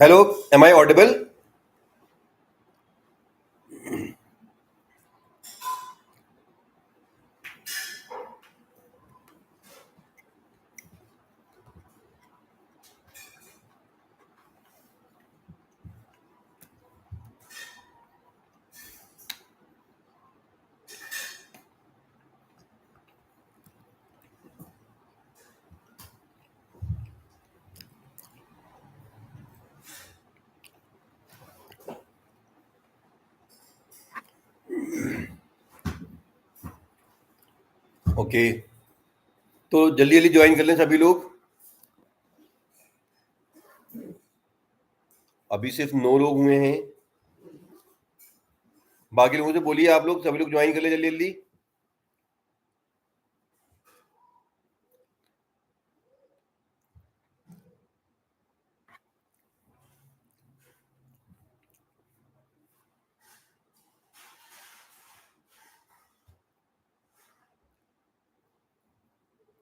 Hello, am I audible? Okay, तो जल्दी जल्दी ज्वाइन कर लें सभी लोग। अभी सिर्फ 9 लोग हुए हैं। बाकी लोगों से बोलिए, आप लोग सभी लोग ज्वाइन कर लें जल्दी जल्दी।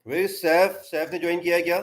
वे सैफ सैफ ने ज्वाइन किया है क्या?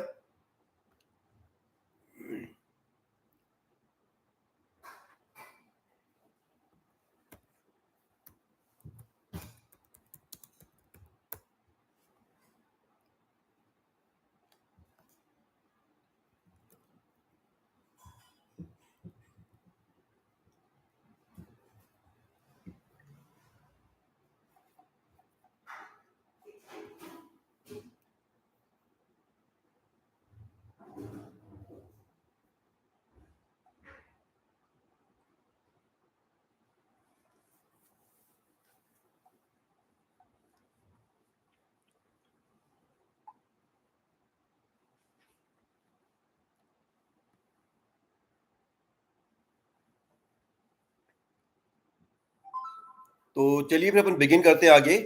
तो चलिए फिर अपन बिगिन करते हैं आगे।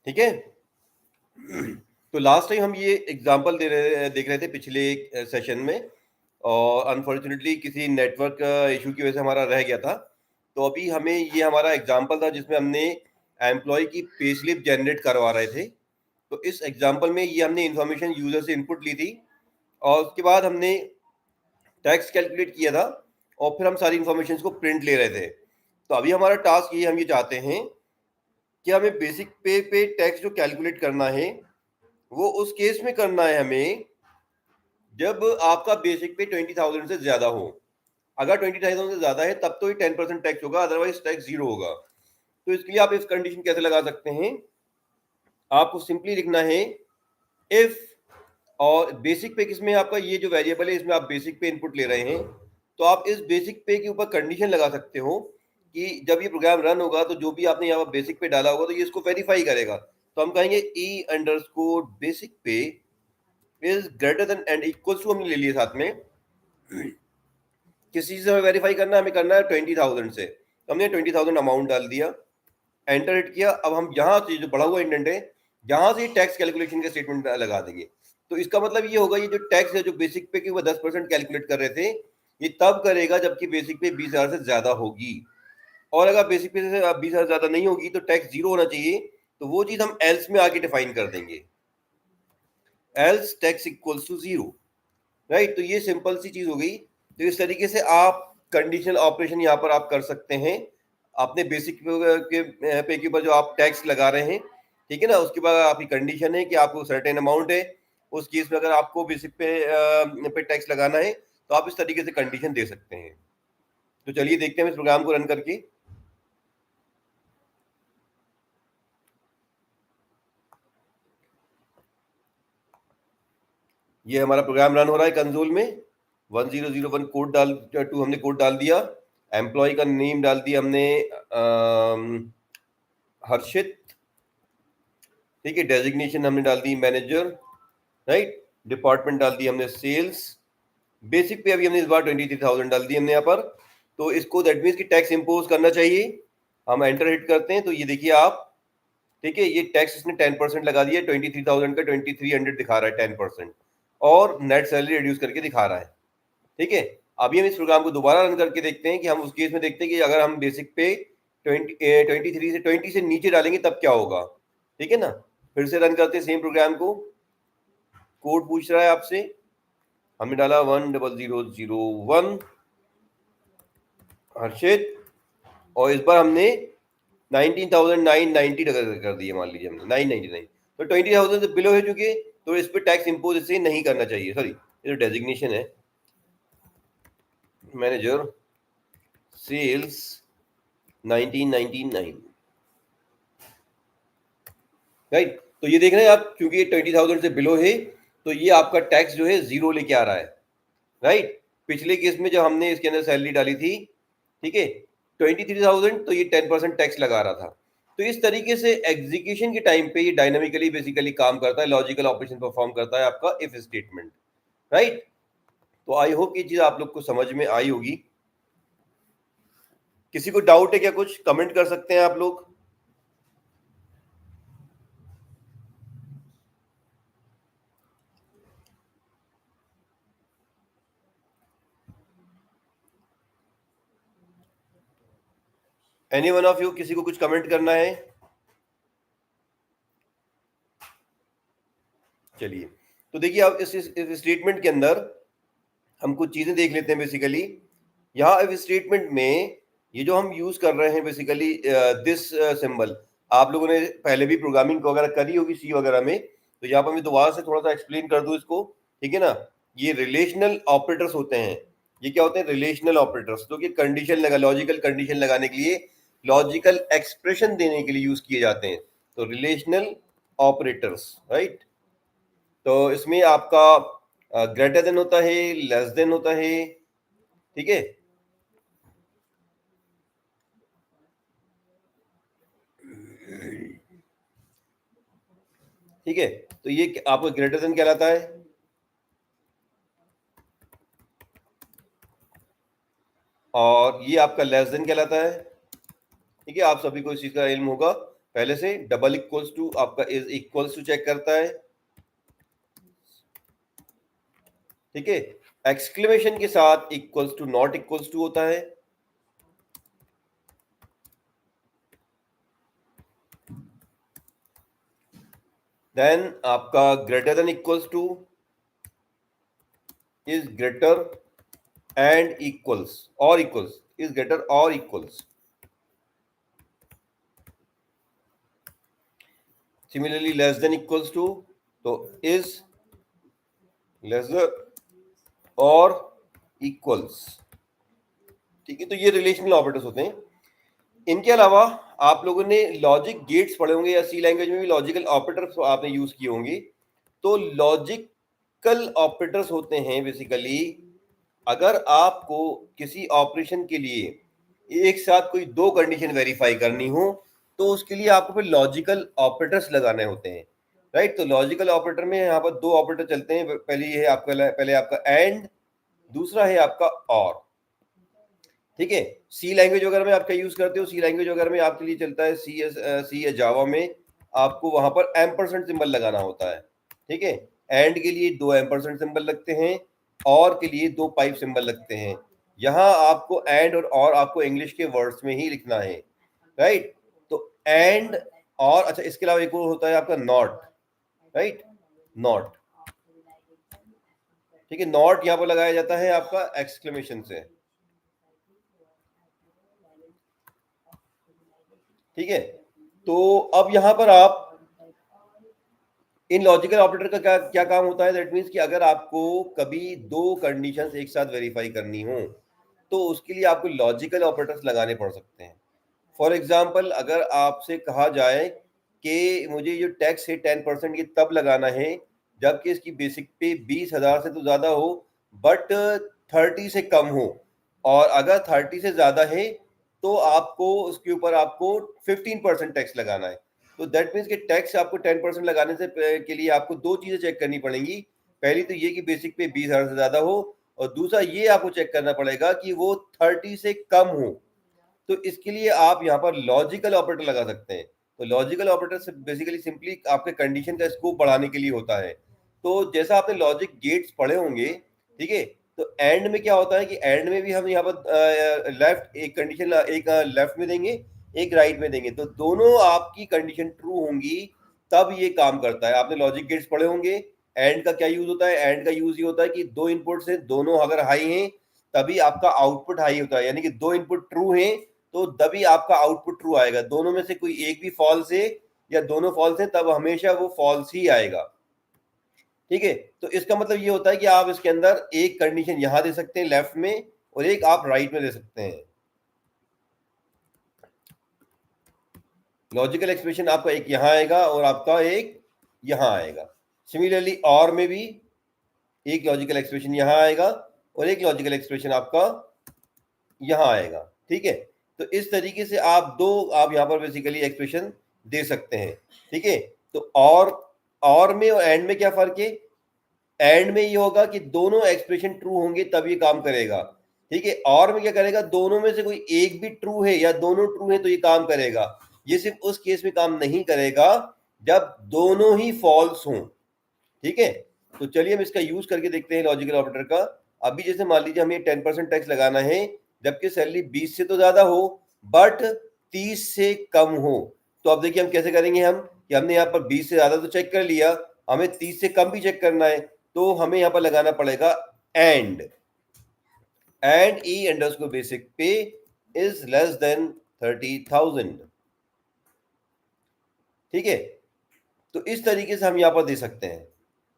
ठीक है। तो लास्ट टाइम हम ये एग्जांपल देख रहे थे पिछले सेशन में, और अनफॉर्चुनेटली किसी नेटवर्क इशू की वजह से हमारा रह गया था। तो अभी हमें ये हमारा एग्जांपल था जिसमें हमने एम्प्लॉय की पे स्लिप जनरेट करवा रहे थे। तो इस एग्जांपल में ये हमने इंफॉर्मेशन यूजर से इनपुट ली थी, और उसके बाद हमने टैक्स कैलकुलेट किया था, और फिर हम सारी इंफॉर्मेशन को प्रिंट ले रहे थे। तो अभी हमारा टास्क ये, हम ये चाहते हैं कि हमें बेसिक पे टैक्स जो कैलकुलेट करना है वो उस केस में करना है हमें जब आपका बेसिक पे 20,000 से ज्यादा हो। अगर 20,000 से ज्यादा है तब तो ये 10% टैक्स होगा, अदरवाइज टैक्स जीरो होगा। तो इसके लिए आप इस कंडीशन कैसे लगा सकते हैं? आपको सिंपली लिखना है इफ, और बेसिक पे किसमें आपका ये जो वेरिएबल है इसमें आप बेसिक पे इनपुट ले रहे हैं, तो आप इस बेसिक पे के ऊपर कंडीशन लगा सकते हो कि जब ये प्रोग्राम रन होगा तो जो भी आपने यहाँ पर बेसिक पे डाला होगा तो ये इसको वेरीफाई करेगा। तो हम कहेंगे E underscore basic pay is greater than and equal to, हमने ले लिए साथ में। किस चीज से हमें वेरीफाई करना है? हमें करना है 20,000 से। तो हमने 20,000 अमाउंट डाल दिया, एंटर हिट किया। अब हम यहाँ से जो बढ़ा हुआ इंडेंट है यहाँ से टैक्स कैलकुलेशन का स्टेटमेंट लगा देंगे। तो इसका मतलब ये होगा, ये जो टैक्स है जो बेसिक पे के ऊपर 10% कैलकुलेट कर रहे थे, ये तब करेगा जबकि बेसिक पे 20,000 से ज्यादा होगी। और अगर बेसिक पे से 20,000 ज्यादा नहीं होगी तो टैक्स जीरो होना चाहिए। तो वो चीज हम एल्स में आगे डिफाइन कर देंगे, else tax equals to zero. Right, तो ये सिंपल सी चीज हो गई। तो इस तरीके से आप कंडीशनल ऑपरेशन यहाँ पर आप कर सकते हैं अपने बेसिक पे के ऊपर जो आप टैक्स लगा रहे हैं। ठीक है ना, उसके बाद आपकी कंडीशन है कि आपको सर्टेन अमाउंट है। उस केस में अगर आपको बेसिक पे टैक्स लगाना है तो आप इस तरीके से कंडीशन दे सकते हैं। तो चलिए देखते हैं इस प्रोग्राम को रन करके। ये हमारा प्रोग्राम रन हो रहा है कंसोल में। 1001 कोड डाल टू हमने कोड डाल दिया। एम्प्लॉय का नेम डाल दिया हमने हर्षित। ठीक है, डेजिग्नेशन हमने डाल दी मैनेजर। राइट, डिपार्टमेंट डाल दी हमने सेल्स। बेसिक पे अभी हमने इस बार 23,000 डाल दी हमने यहाँ पर। तो इसको दैट मीन्स कि टैक्स इंपोज करना चाहिए। हम एंटर हिट करते हैं तो ये देखिए आप, ठीक है, ये टैक्स इसने 10% लगा दिया। 23,000 का 2300 दिखा रहा है 10%, और नेट सैलरी रिड्यूस करके दिखा रहा है। ठीक है, अभी हम इस प्रोग्राम को दोबारा रन करके देखते हैं कि हम उस केस में देखते हैं कि अगर हम बेसिक पे 20 से नीचे डालेंगे तब क्या होगा। ठीक है ना, फिर से रन करते हैं सेम प्रोग्राम को। कोड पूछ रहा है आपसे, हमने डाला 10001 हर्षित, और इस बार हमने 19,990 कर दिए, मान लीजिए हमने 999, तो 20,000 से बिलो है चुके, तो इस पर टैक्स इंपोज इससे नहीं करना चाहिए। सॉरी, ये जो डेजिग्नेशन है मैनेजर सेल्स 1999, राइट। तो ये देख रहे हैं आप, क्योंकि 20,000 से बिलो है तो ये आपका टैक्स जो है जीरो लेके आ रहा है, राइट। पिछले केस में जब हमने इसके अंदर सैलरी डाली थी, ठीक है, 23,000, तो ये 10% टैक्स लगा रहा था। तो इस तरीके से एग्जीक्यूशन के टाइम पे ये डायनामिकली बेसिकली काम करता है, लॉजिकल ऑपरेशन परफॉर्म करता है आपका इफ स्टेटमेंट, राइट। तो आई होप ये चीज आप लोग को समझ में आई होगी। किसी को डाउट है क्या? कुछ कमेंट कर सकते हैं आप लोग। एनी वन ऑफ यू, किसी को कुछ कमेंट करना है? चलिए, तो देखिए अब इस स्टेटमेंट के अंदर हम कुछ चीजें देख लेते हैं। बेसिकली यहाँ इफ स्टेटमेंट में ये जो हम यूज कर रहे हैं बेसिकली दिस सिंबल, आप लोगों ने पहले भी प्रोग्रामिंग वगैरह करी होगी सी वगैरह में, तो यहाँ पर मैं दोबारा से थोड़ा सा एक्सप्लेन कर दूं इसको, ठीक है ना। ये रिलेशनल ऑपरेटर्स होते हैं। ये क्या होते हैं? रिलेशनल ऑपरेटर्स, जो कि कंडीशन लगा, लॉजिकल कंडीशन लगाने के लिए, लॉजिकल एक्सप्रेशन देने के लिए यूज किए जाते हैं। तो रिलेशनल ऑपरेटर्स, राइट। तो इसमें आपका ग्रेटर देन होता है, लेस देन होता है, ठीक है। ठीक है, तो ये आपका ग्रेटर देन कहलाता है, और ये आपका लेस देन कहलाता है। ठीक है, आप सभी को इस चीज का इल्म होगा पहले से। डबल इक्वल्स टू आपका इज इक्वल्स टू चेक करता है, ठीक है। एक्सक्लेमेशन के साथ equals to not equals to होता है। देन आपका greater than equals to is greater and equals और इक्वल्स, इज ग्रेटर और equals. Similarly less than equals to, तो इज लेसर और इक्वल्स, ठीक है। तो ये रिलेशनल ऑपरेटर्स होते हैं। इनके अलावा आप लोगों ने लॉजिक गेट्स पढ़े होंगे, या सी लैंग्वेज में भी लॉजिकल ऑपरेटर्स आपने यूज किए होंगे। तो लॉजिकल ऑपरेटर्स होते हैं बेसिकली, अगर आपको किसी ऑपरेशन के लिए एक साथ कोई दो कंडीशन वेरीफाई करनी हो, तो उसके लिए आपको फिर लॉजिकल ऑपरेटर्स लगाने होते हैं, राइट। तो लॉजिकल ऑपरेटर में यहाँ पर दो ऑपरेटर चलते हैं। पहले ये है आपका, पहले आपका एंड, दूसरा है आपका और, ठीक है। सी लैंग्वेज वगैरह में आप क्या यूज करते हो? सी लैंग्वेज वगैरह में आपके लिए चलता है सी या जावा में आपको वहां पर एम्परसेंड सिंबल लगाना होता है, ठीक है। एंड के लिए दो एम्परसेंड सिंबल लगते हैं, और के लिए दो पाइप सिंबल लगते हैं। यहाँ आपको एंड और आपको इंग्लिश के वर्ड्स में ही लिखना है, राइट। तो एंड और, अच्छा, इसके अलावा एक और होता है आपका नॉट, राइट, नॉट, ठीक है। नॉट यहाँ पर लगाया जाता है आपका एक्सक्लेमेशन से, ठीक है। तो अब यहां पर आप, इन लॉजिकल ऑपरेटर का क्या क्या काम होता है? दैट मीन्स कि अगर आपको कभी दो कंडीशंस एक साथ वेरीफाई करनी हो, तो उसके लिए आपको लॉजिकल ऑपरेटर्स लगाने पड़ सकते हैं। फॉर एग्जाम्पल, अगर आपसे कहा जाए कि मुझे जो टैक्स है 10% ये तब लगाना है जबकि इसकी बेसिक पे 20,000 से तो ज्यादा हो, बट 30 से कम हो, और अगर 30 से ज्यादा है तो आपको उसके ऊपर आपको 15% टैक्स लगाना है। तो दैट मीन्स कि टैक्स आपको 10% लगाने से के लिए आपको दो चीजें चेक करनी पड़ेंगी। पहली तो ये कि बेसिक पे 20,000 से ज्यादा हो, और दूसरा ये आपको चेक करना पड़ेगा कि वो 30 से कम हो। तो इसके लिए आप यहाँ पर लॉजिकल ऑपरेटर लगा सकते हैं। तो लॉजिकल ऑपरेटर बेसिकली सिंपली आपके कंडीशन का स्कोप बढ़ाने के लिए होता है। तो जैसा आपने लॉजिक गेट्स पढ़े होंगे, ठीक है, तो एंड में क्या होता है कि एंड में भी हम यहाँ पर लेफ्ट एक कंडीशन, एक लेफ्ट में देंगे, एक राइट में देंगे, तो दोनों आपकी कंडीशन ट्रू होंगी, तब ये काम करता है। आपने लॉजिक गेट्स पढ़े होंगे, एंड का क्या यूज होता है? एंड का यूज ये होता है कि दो इनपुट्स हैं, दोनों अगर हाई हैं तभी आपका आउटपुट हाई होता है, यानी कि दो इनपुट ट्रू हैं तो तभी आपका आउटपुट ट्रू आएगा। दोनों में से कोई एक भी फॉल्स है या दोनों फॉल्स हैं तब हमेशा वो फॉल्स ही आएगा। ठीक है, तो इसका मतलब ये होता है कि आप इसके अंदर एक कंडीशन यहां दे सकते हैं लेफ्ट में और एक आप राइट में दे सकते हैं। लॉजिकल एक्सप्रेशन आपका एक यहां आएगा और आपका एक यहां आएगा। सिमिलरली और में भी एक लॉजिकल एक्सप्रेशन यहां आएगा और एक लॉजिकल एक्सप्रेशन आपका यहां आएगा। ठीक है, तो इस तरीके से आप यहां पर बेसिकली एक्सप्रेशन दे सकते हैं। ठीक है, तो और में और एंड में क्या फर्क है? एंड में ये होगा कि दोनों एक्सप्रेशन ट्रू होंगे तब ये काम करेगा। ठीक है, और में क्या करेगा? दोनों में से कोई एक भी ट्रू है या दोनों ट्रू है तो ये काम करेगा। ये सिर्फ उस केस में काम नहीं करेगा जब दोनों ही फॉल्स हों। ठीक है, तो चलिए हम इसका यूज करके देखते हैं लॉजिकल ऑपरेटर का। अभी जैसे मान लीजिए हमें 10% टैक्स लगाना है जबकि सैलरी 20 से तो ज्यादा हो बट 30 से कम हो। तो अब देखिए हम कैसे करेंगे, हम कि हमने यहाँ पर 20 से ज्यादा तो चेक कर लिया, हमें 30 से कम भी चेक करना है, तो हमें यहाँ पर लगाना पड़ेगा and E underscore basic pay is less than 30,000। ठीक है, तो इस तरीके से हम यहाँ पर दे सकते हैं,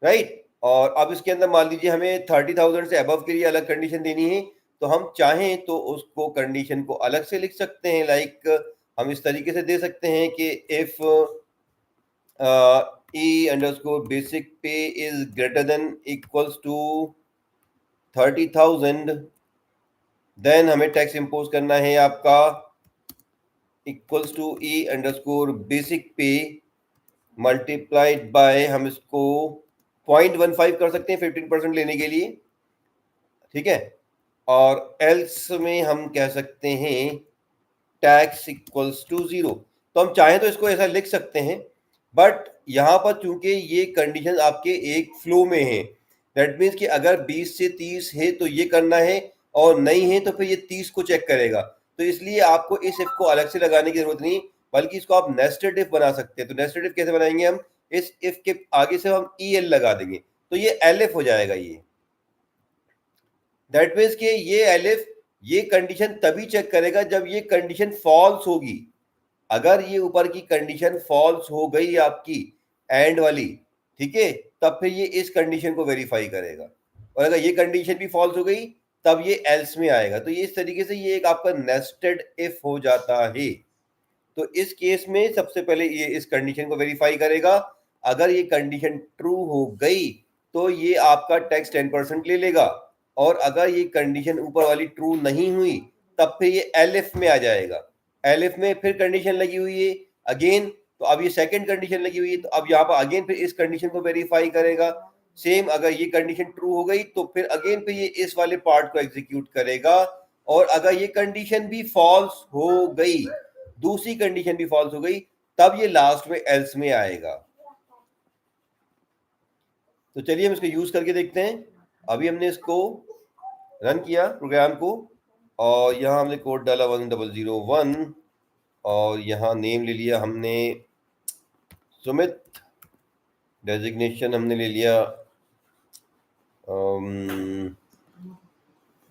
राइट। और अब इसके अंदर मान लीजिए हमें 30,000 से अबव के लिए अलग कंडीशन देनी है, तो हम चाहें तो उसको कंडीशन को अलग से लिख सकते हैं। लाइक हम इस तरीके से दे सकते हैं कि if E underscore basic pay is greater than equals to 30,000 then हमें टैक्स इंपोज करना है आपका equals to E underscore basic pay multiplied by, हम इसको 0.15 कर सकते हैं 15% लेने के लिए। ठीक है, और एल्स में हम कह सकते हैं टैक्स इक्वल्स टू 0। तो हम चाहें तो इसको ऐसा लिख सकते हैं, बट यहां पर चूंकि ये कंडीशन आपके एक फ्लो में है, दैट मीन्स कि अगर 20 से 30 है तो ये करना है और नहीं है तो फिर ये 30 को चेक करेगा। तो इसलिए आपको इस इफ को अलग से लगाने की जरूरत नहीं, बल्कि इसको आप नेस्टेड इफ बना सकते हैं। तो नेस्टेड इफ कैसे बनाएंगे? हम इस इफ के आगे से हम ई एल लगा देंगे तो ये एल एफ हो जाएगा। ये दैट मीन्स कि ये एलिफ ये कंडीशन तभी चेक करेगा जब ये कंडीशन फॉल्स होगी। अगर ये ऊपर की कंडीशन फॉल्स हो गई आपकी एंड वाली, ठीक है, तब फिर ये इस कंडीशन को वेरीफाई करेगा, और अगर ये कंडीशन भी फॉल्स हो गई तब ये एल्स में आएगा। तो ये इस तरीके से ये एक आपका नेस्टेड इफ हो जाता है। तो इस केस में सबसे पहले ये इस कंडीशन को वेरीफाई करेगा। अगर ये कंडीशन ट्रू हो गई तो ये आपका टैक्स 10% ले लेगा, और अगर ये कंडीशन ऊपर वाली ट्रू नहीं हुई तब फिर ये एलिफ में आ जाएगा। एलिफ में फिर कंडीशन लगी हुई है अगेन, तो अब ये सेकंड कंडीशन लगी हुई है, तो अब यहाँ पर अगेन फिर इस कंडीशन को वेरीफाई करेगा। सेम अगर ये कंडीशन ट्रू हो गई तो फिर अगेन फिर ये इस वाले पार्ट को एग्जीक्यूट करेगा, और अगर ये कंडीशन भी फॉल्स हो गई, दूसरी कंडीशन भी फॉल्स हो गई, तब ये लास्ट में एल्स में आएगा। तो चलिए हम इसको यूज करके देखते हैं। अभी हमने इसको रन किया प्रोग्राम को, और यहाँ हमने कोड डाला 1001 और यहाँ नेम ले लिया हमने सुमित, डेजिग्नेशन हमने ले लिया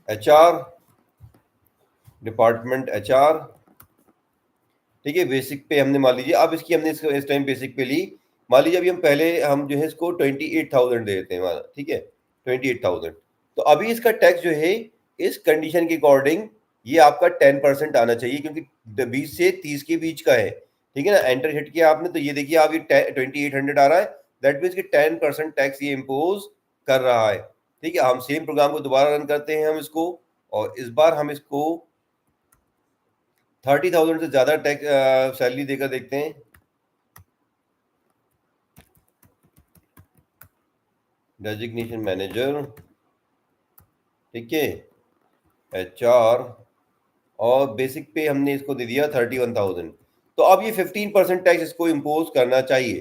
HR, डिपार्टमेंट HR। ठीक है, बेसिक पे हमने मान लीजिए, अब इसकी हमने इस टाइम बेसिक पे ली। मान लीजिए अभी हम पहले हम जो है इसको 28,000 दे देते हैं, ठीक है, 28,000। तो अभी इसका टैक्स जो है इस कंडीशन के अकॉर्डिंग ये आपका 10% आना चाहिए, क्योंकि 20 से 30 के बीच का है। ठीक है ना, एंटर हिट किया आपने तो ये देखिए आप ये 2800 आ रहा है, दैट मीन्स कि 10% टैक्स ये इम्पोज कर रहा है। ठीक है, हम सेम प्रोग्राम को दोबारा रन करते हैं हम इसको, और इस बार हम इसको 30,000 से ज्यादा टैक्स सैलरी देकर देखते हैं। डेजिग्नेशन मैनेजर, ठीक है, HR, और बेसिक पे हमने इसको दे दिया 31,000। तो अब ये 15% टैक्स इसको इम्पोज करना चाहिए।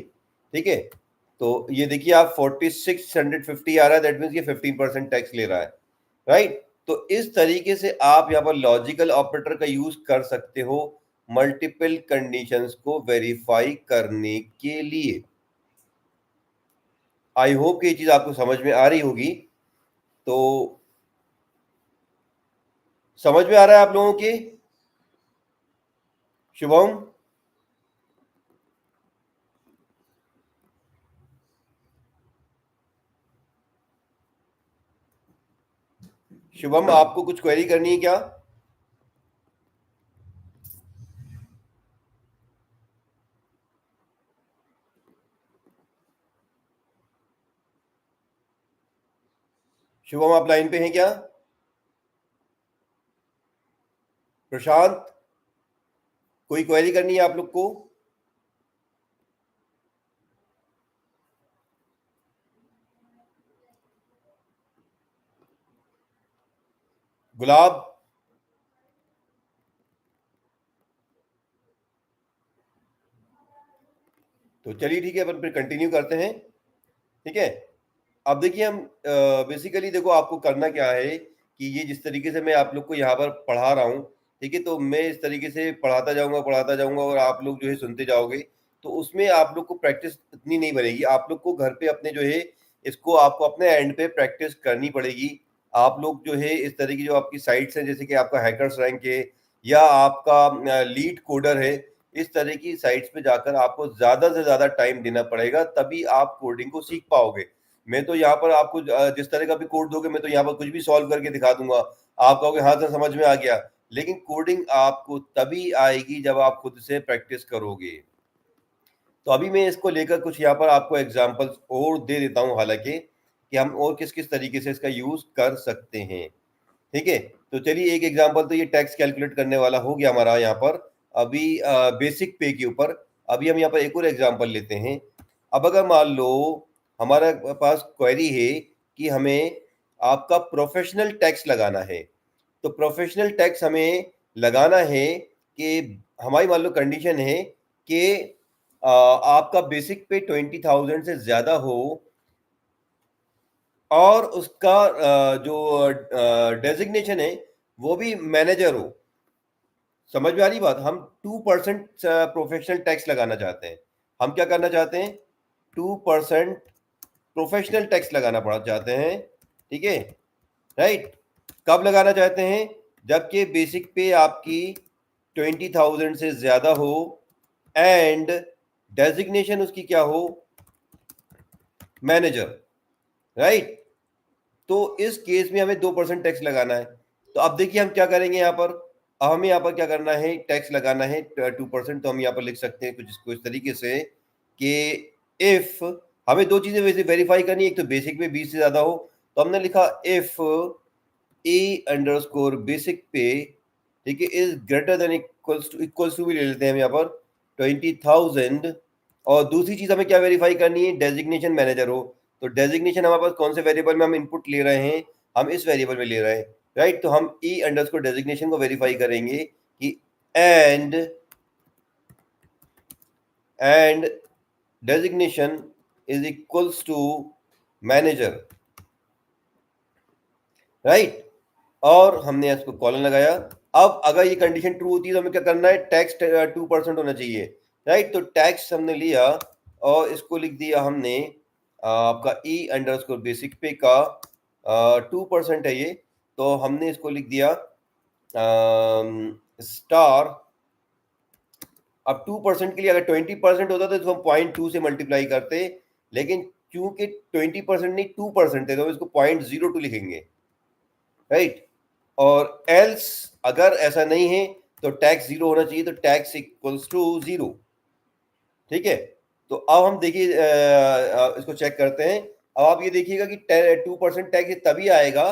ठीक है, तो ये देखिए आप 4650 आ रहा है, दैट मीन्स ये 15% टैक्स ले रहा है, राइट। तो इस तरीके से आप यहाँ पर लॉजिकल ऑपरेटर का यूज कर सकते हो मल्टीपल कंडीशंस को वेरीफाई करने के लिए। आई होप कि ये चीज आपको समझ में आ रही होगी। तो समझ में आ रहा है आप लोगों के? शुभम, शुभम आपको कुछ क्वेरी करनी है क्या? शुभम आप लाइन पे हैं क्या? प्रशांत, कोई क्वेरी करनी है आप लोग को? गुलाब, तो चलिए ठीक है, अपन फिर कंटिन्यू करते हैं। ठीक है, अब देखिए हम बेसिकली देखो आपको करना क्या है कि ये जिस तरीके से मैं आप लोग को यहाँ पर पढ़ा रहा हूँ, ठीक है, तो मैं इस तरीके से पढ़ाता जाऊंगा और आप लोग जो है सुनते जाओगे। तो उसमें आप लोग को प्रैक्टिस इतनी नहीं बनेगी, आप लोग को घर पे अपने जो है इसको आपको अपने एंड पे प्रैक्टिस करनी पड़ेगी। आप लोग जो है इस तरह की जो आपकी साइट्स हैं, जैसे कि आपका हैकर्स रैंक है या आपका लीड कोडर है, इस तरह की साइट्स पे जाकर आपको ज्यादा से ज्यादा टाइम देना पड़ेगा, तभी आप कोडिंग को सीख पाओगे। मैं तो यहाँ पर आपको जिस तरह का भी कोड दोगे, मैं तो यहाँ पर कुछ भी सॉल्व करके दिखा दूंगा, आप कहोगे हाँ सर समझ में आ गया। लेकिन कोडिंग आपको तभी आएगी जब आप खुद से प्रैक्टिस करोगे। तो अभी मैं इसको लेकर कुछ यहाँ पर आपको एग्जांपल्स और दे देता हूँ, हालांकि कि हम और किस किस तरीके से इसका यूज कर सकते हैं। ठीक है, तो चलिए एक एग्जांपल, तो ये टैक्स कैलकुलेट करने वाला हो गया हमारा यहाँ पर अभी बेसिक पे के ऊपर। अभी हम यहाँ पर एक और एग्जांपल लेते हैं। अब अगर मान लो हमारे पास क्वेरी है कि हमें आपका प्रोफेशनल टैक्स लगाना है, तो प्रोफेशनल टैक्स हमें लगाना है कि हमारी मान लो कंडीशन है कि आपका बेसिक पे 20,000 से ज्यादा हो और उसका जो डेजिग्नेशन है वो भी मैनेजर हो। समझ में आ रही बात? हम 2% प्रोफेशनल टैक्स लगाना चाहते हैं। हम क्या करना चाहते हैं? 2% प्रोफेशनल टैक्स लगाना पड़ा चाहते हैं। ठीक है, राइट। कब लगाना चाहते हैं? जबकि बेसिक पे आपकी 20,000 से ज्यादा हो एंड डेजिग्नेशन उसकी क्या हो? Manager, right. तो इस केस में हमें 2% टैक्स लगाना है। तो अब देखिए हम क्या करेंगे यहाँ पर। अब हमें यहाँ पर क्या करना है? टैक्स लगाना है 2%। तो हम यहाँ पर लिख सकते हैं कुछ इसको इस तरीके से कि इफ हमें दो चीजें वैसे वेरीफाई करनी है, एक तो बेसिक पे 20 से ज्यादा हो, तो हमने लिखा if A underscore basic pay, ठीक है, is greater than equals to भी ले लेते हैं हम यहाँ पर 20,000। और दूसरी चीज हमें क्या वेरीफाई करनी है? डेजिग्नेशन मैनेजर हो। तो डेजिग्नेशन हमारे पास कौन से वेरिएबल में हम इनपुट ले रहे हैं? हम इस वेरिएबल में ले रहे हैं, राइट। तो हम ई अंडरस्कोर डेजिग्नेशन को वेरीफाई करेंगे कि and designation is equals to manager, right. और हमने इसको कॉलन लगाया। अब अगर ये कंडीशन ट्रू होती है तो हमें क्या करना है? टैक्स 2% होना चाहिए, राइट। तो टैक्स हमने लिया और इसको लिख दिया हमने आपका ई अंडरस्कोर बेसिक पे का 2% है ये, तो हमने इसको लिख दिया स्टार। अब 2% के लिए अगर 20% होता तो इसको हम 0.2 से मल्टीप्लाई करते, लेकिन क्योंकि 20% नहीं 2% है तो हम इसको 0.02 लिखेंगे, राइट। और एल्स अगर ऐसा नहीं है तो टैक्स जीरो होना चाहिए, तो टैक्स इक्वल्स टू जीरो। ठीक है, तो अब हम देखिए इसको चेक करते हैं। अब आप ये देखिएगा कि 2% टैक्स तभी आएगा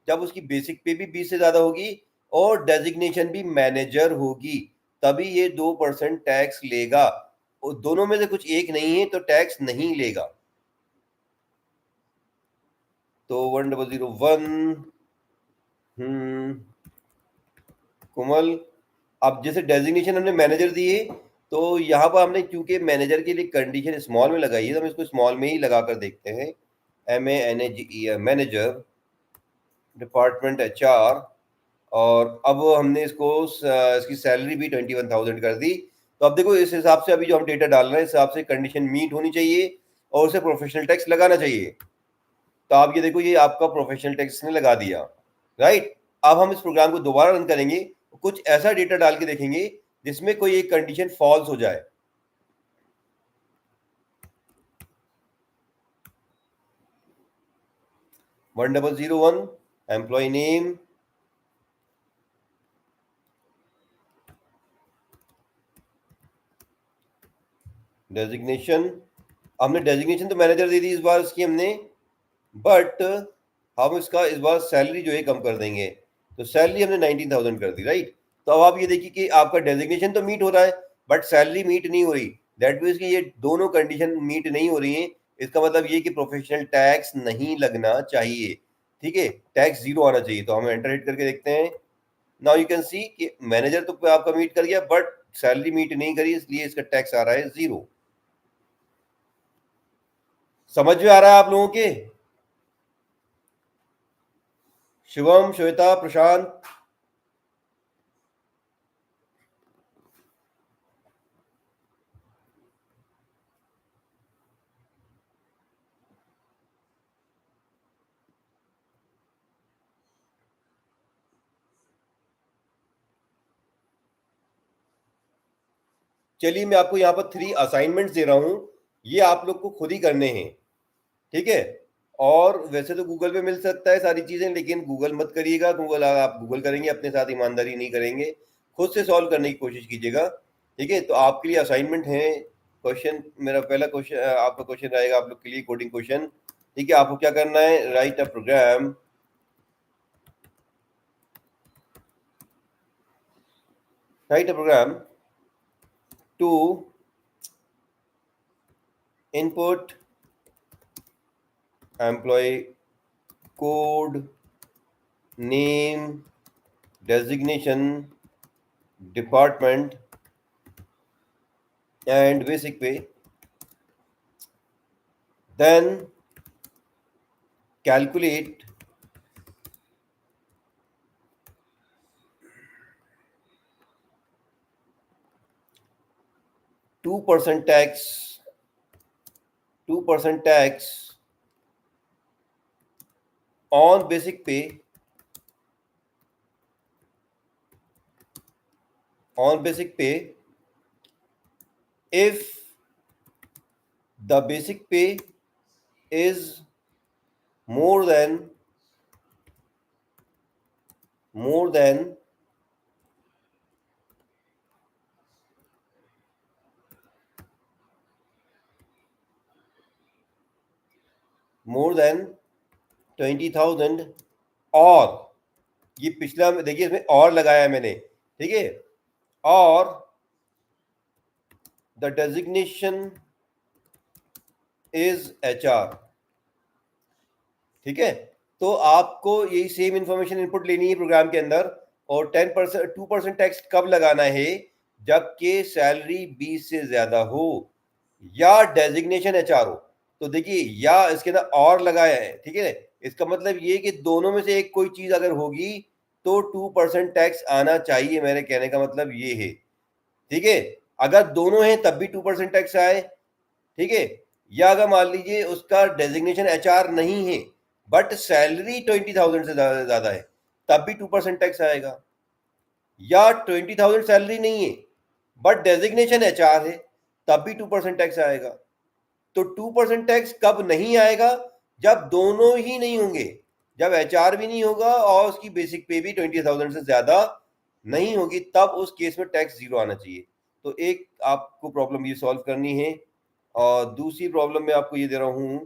जब उसकी बेसिक पे भी 20 से ज्यादा होगी और डेजिग्नेशन भी मैनेजर होगी, तभी ये 2% टैक्स लेगा। और दोनों में से कुछ एक नहीं है तो टैक्स नहीं लेगा। तो 1001 कोमल, अब जैसे डेजिग्नेशन हमने मैनेजर दिए, तो यहाँ पर हमने क्योंकि मैनेजर के लिए कंडीशन स्मॉल में लगाई है तो हम इसको स्मॉल में ही लगा कर देखते हैं। MANAGER manager, department HR। और अब हमने इसको इसकी सैलरी भी 21,000 कर दी। तो अब देखो इस हिसाब से अभी जो हम डेटा डाल रहे हैं इस हिसाब से कंडीशन मीट होनी चाहिए। और उसे प्रोफेशनल टैक्स लगाना चाहिए। तो आप ये देखो, ये आपका प्रोफेशनल टैक्स ने लगा दिया, राइट। अब हम इस प्रोग्राम को दोबारा रन करेंगे, कुछ ऐसा डेटा डाल के देखेंगे जिसमें कोई एक कंडीशन फॉल्स हो जाए। One double zero one, employee name, designation. हमने डेजिग्नेशन तो मैनेजर दे दी इस बार इसकी हमने, बट हम इसका इस बार सैलरी जो है कम कर देंगे। तो सैलरी हमने 19,000 कर दी, राइट। तो अब आप ये देखिए कि आपका डेजिग्नेशन तो मीट हो रहा है बट सैलरी मीट नहीं हो रही। दैट मीन्स कि ये दोनों कंडीशन मीट नहीं हो रही हैं। इसका मतलब ये कि प्रोफेशनल टैक्स नहीं लगना चाहिए, ठीक है, टैक्स जीरो आना चाहिए। तो हम एंटर हिट करके देखते हैं। नाउ यू कैन सी कि मैनेजर तो आपका मीट कर गया बट सैलरी मीट नहीं करी, इसलिए इसका टैक्स आ रहा है जीरो। समझ में आ रहा है आप लोगों के? शिवम, श्वेता, प्रशांत। चलिए मैं आपको यहाँ पर 3 असाइनमेंट्स दे रहा हूँ, ये आप लोग को खुद ही करने हैं, ठीक है। और वैसे तो गूगल पे मिल सकता है सारी चीजें, लेकिन गूगल मत करिएगा। गूगल आप गूगल करेंगे अपने साथ ईमानदारी नहीं करेंगे, खुद से सॉल्व करने की कोशिश कीजिएगा, ठीक है। तो आपके लिए असाइनमेंट है। क्वेश्चन, मेरा पहला क्वेश्चन आपका क्वेश्चन रहेगा आप लोग के लिए कोडिंग क्वेश्चन, ठीक है। आपको क्या करना है, write a program, write a program to input employee code, name, designation, department and basic pay, then calculate 2% tax, 2% tax on basic pay, on basic pay if the basic pay is more than more than more than 20,000, और ये पिछला देखिए इसमें और लगाया है मैंने, ठीक है, और द डेजिग्नेशन इज HR, ठीक है। तो आपको यही सेम इंफॉर्मेशन इनपुट लेनी है प्रोग्राम के अंदर, और 10% 2% टैक्स कब लगाना है, जबकि सैलरी 20 से ज्यादा हो या डेजिग्नेशन HR हो। तो देखिए या इसके अंदर और लगाया है, ठीक है। इसका मतलब ये कि दोनों में से एक कोई चीज अगर होगी तो 2% टैक्स आना चाहिए, मेरे कहने का मतलब ये है, ठीक है। अगर दोनों हैं तब भी 2% टैक्स आए, ठीक है। या अगर मान लीजिए उसका डेजिग्नेशन HR नहीं है बट सैलरी 20,000 से ज्यादा है, तब भी 2% टैक्स आएगा। या 20,000 सैलरी नहीं है बट डेजिग्नेशन HR है, तब भी 2% टैक्स आएगा। तो 2% टैक्स कब नहीं आएगा, जब दोनों ही नहीं होंगे, जब HR भी नहीं होगा और उसकी बेसिक पे भी 20,000 से ज्यादा नहीं होगी, तब उस केस में टैक्स जीरो आना चाहिए। तो एक आपको प्रॉब्लम ये सॉल्व करनी है, और दूसरी प्रॉब्लम में आपको ये दे रहा हूं,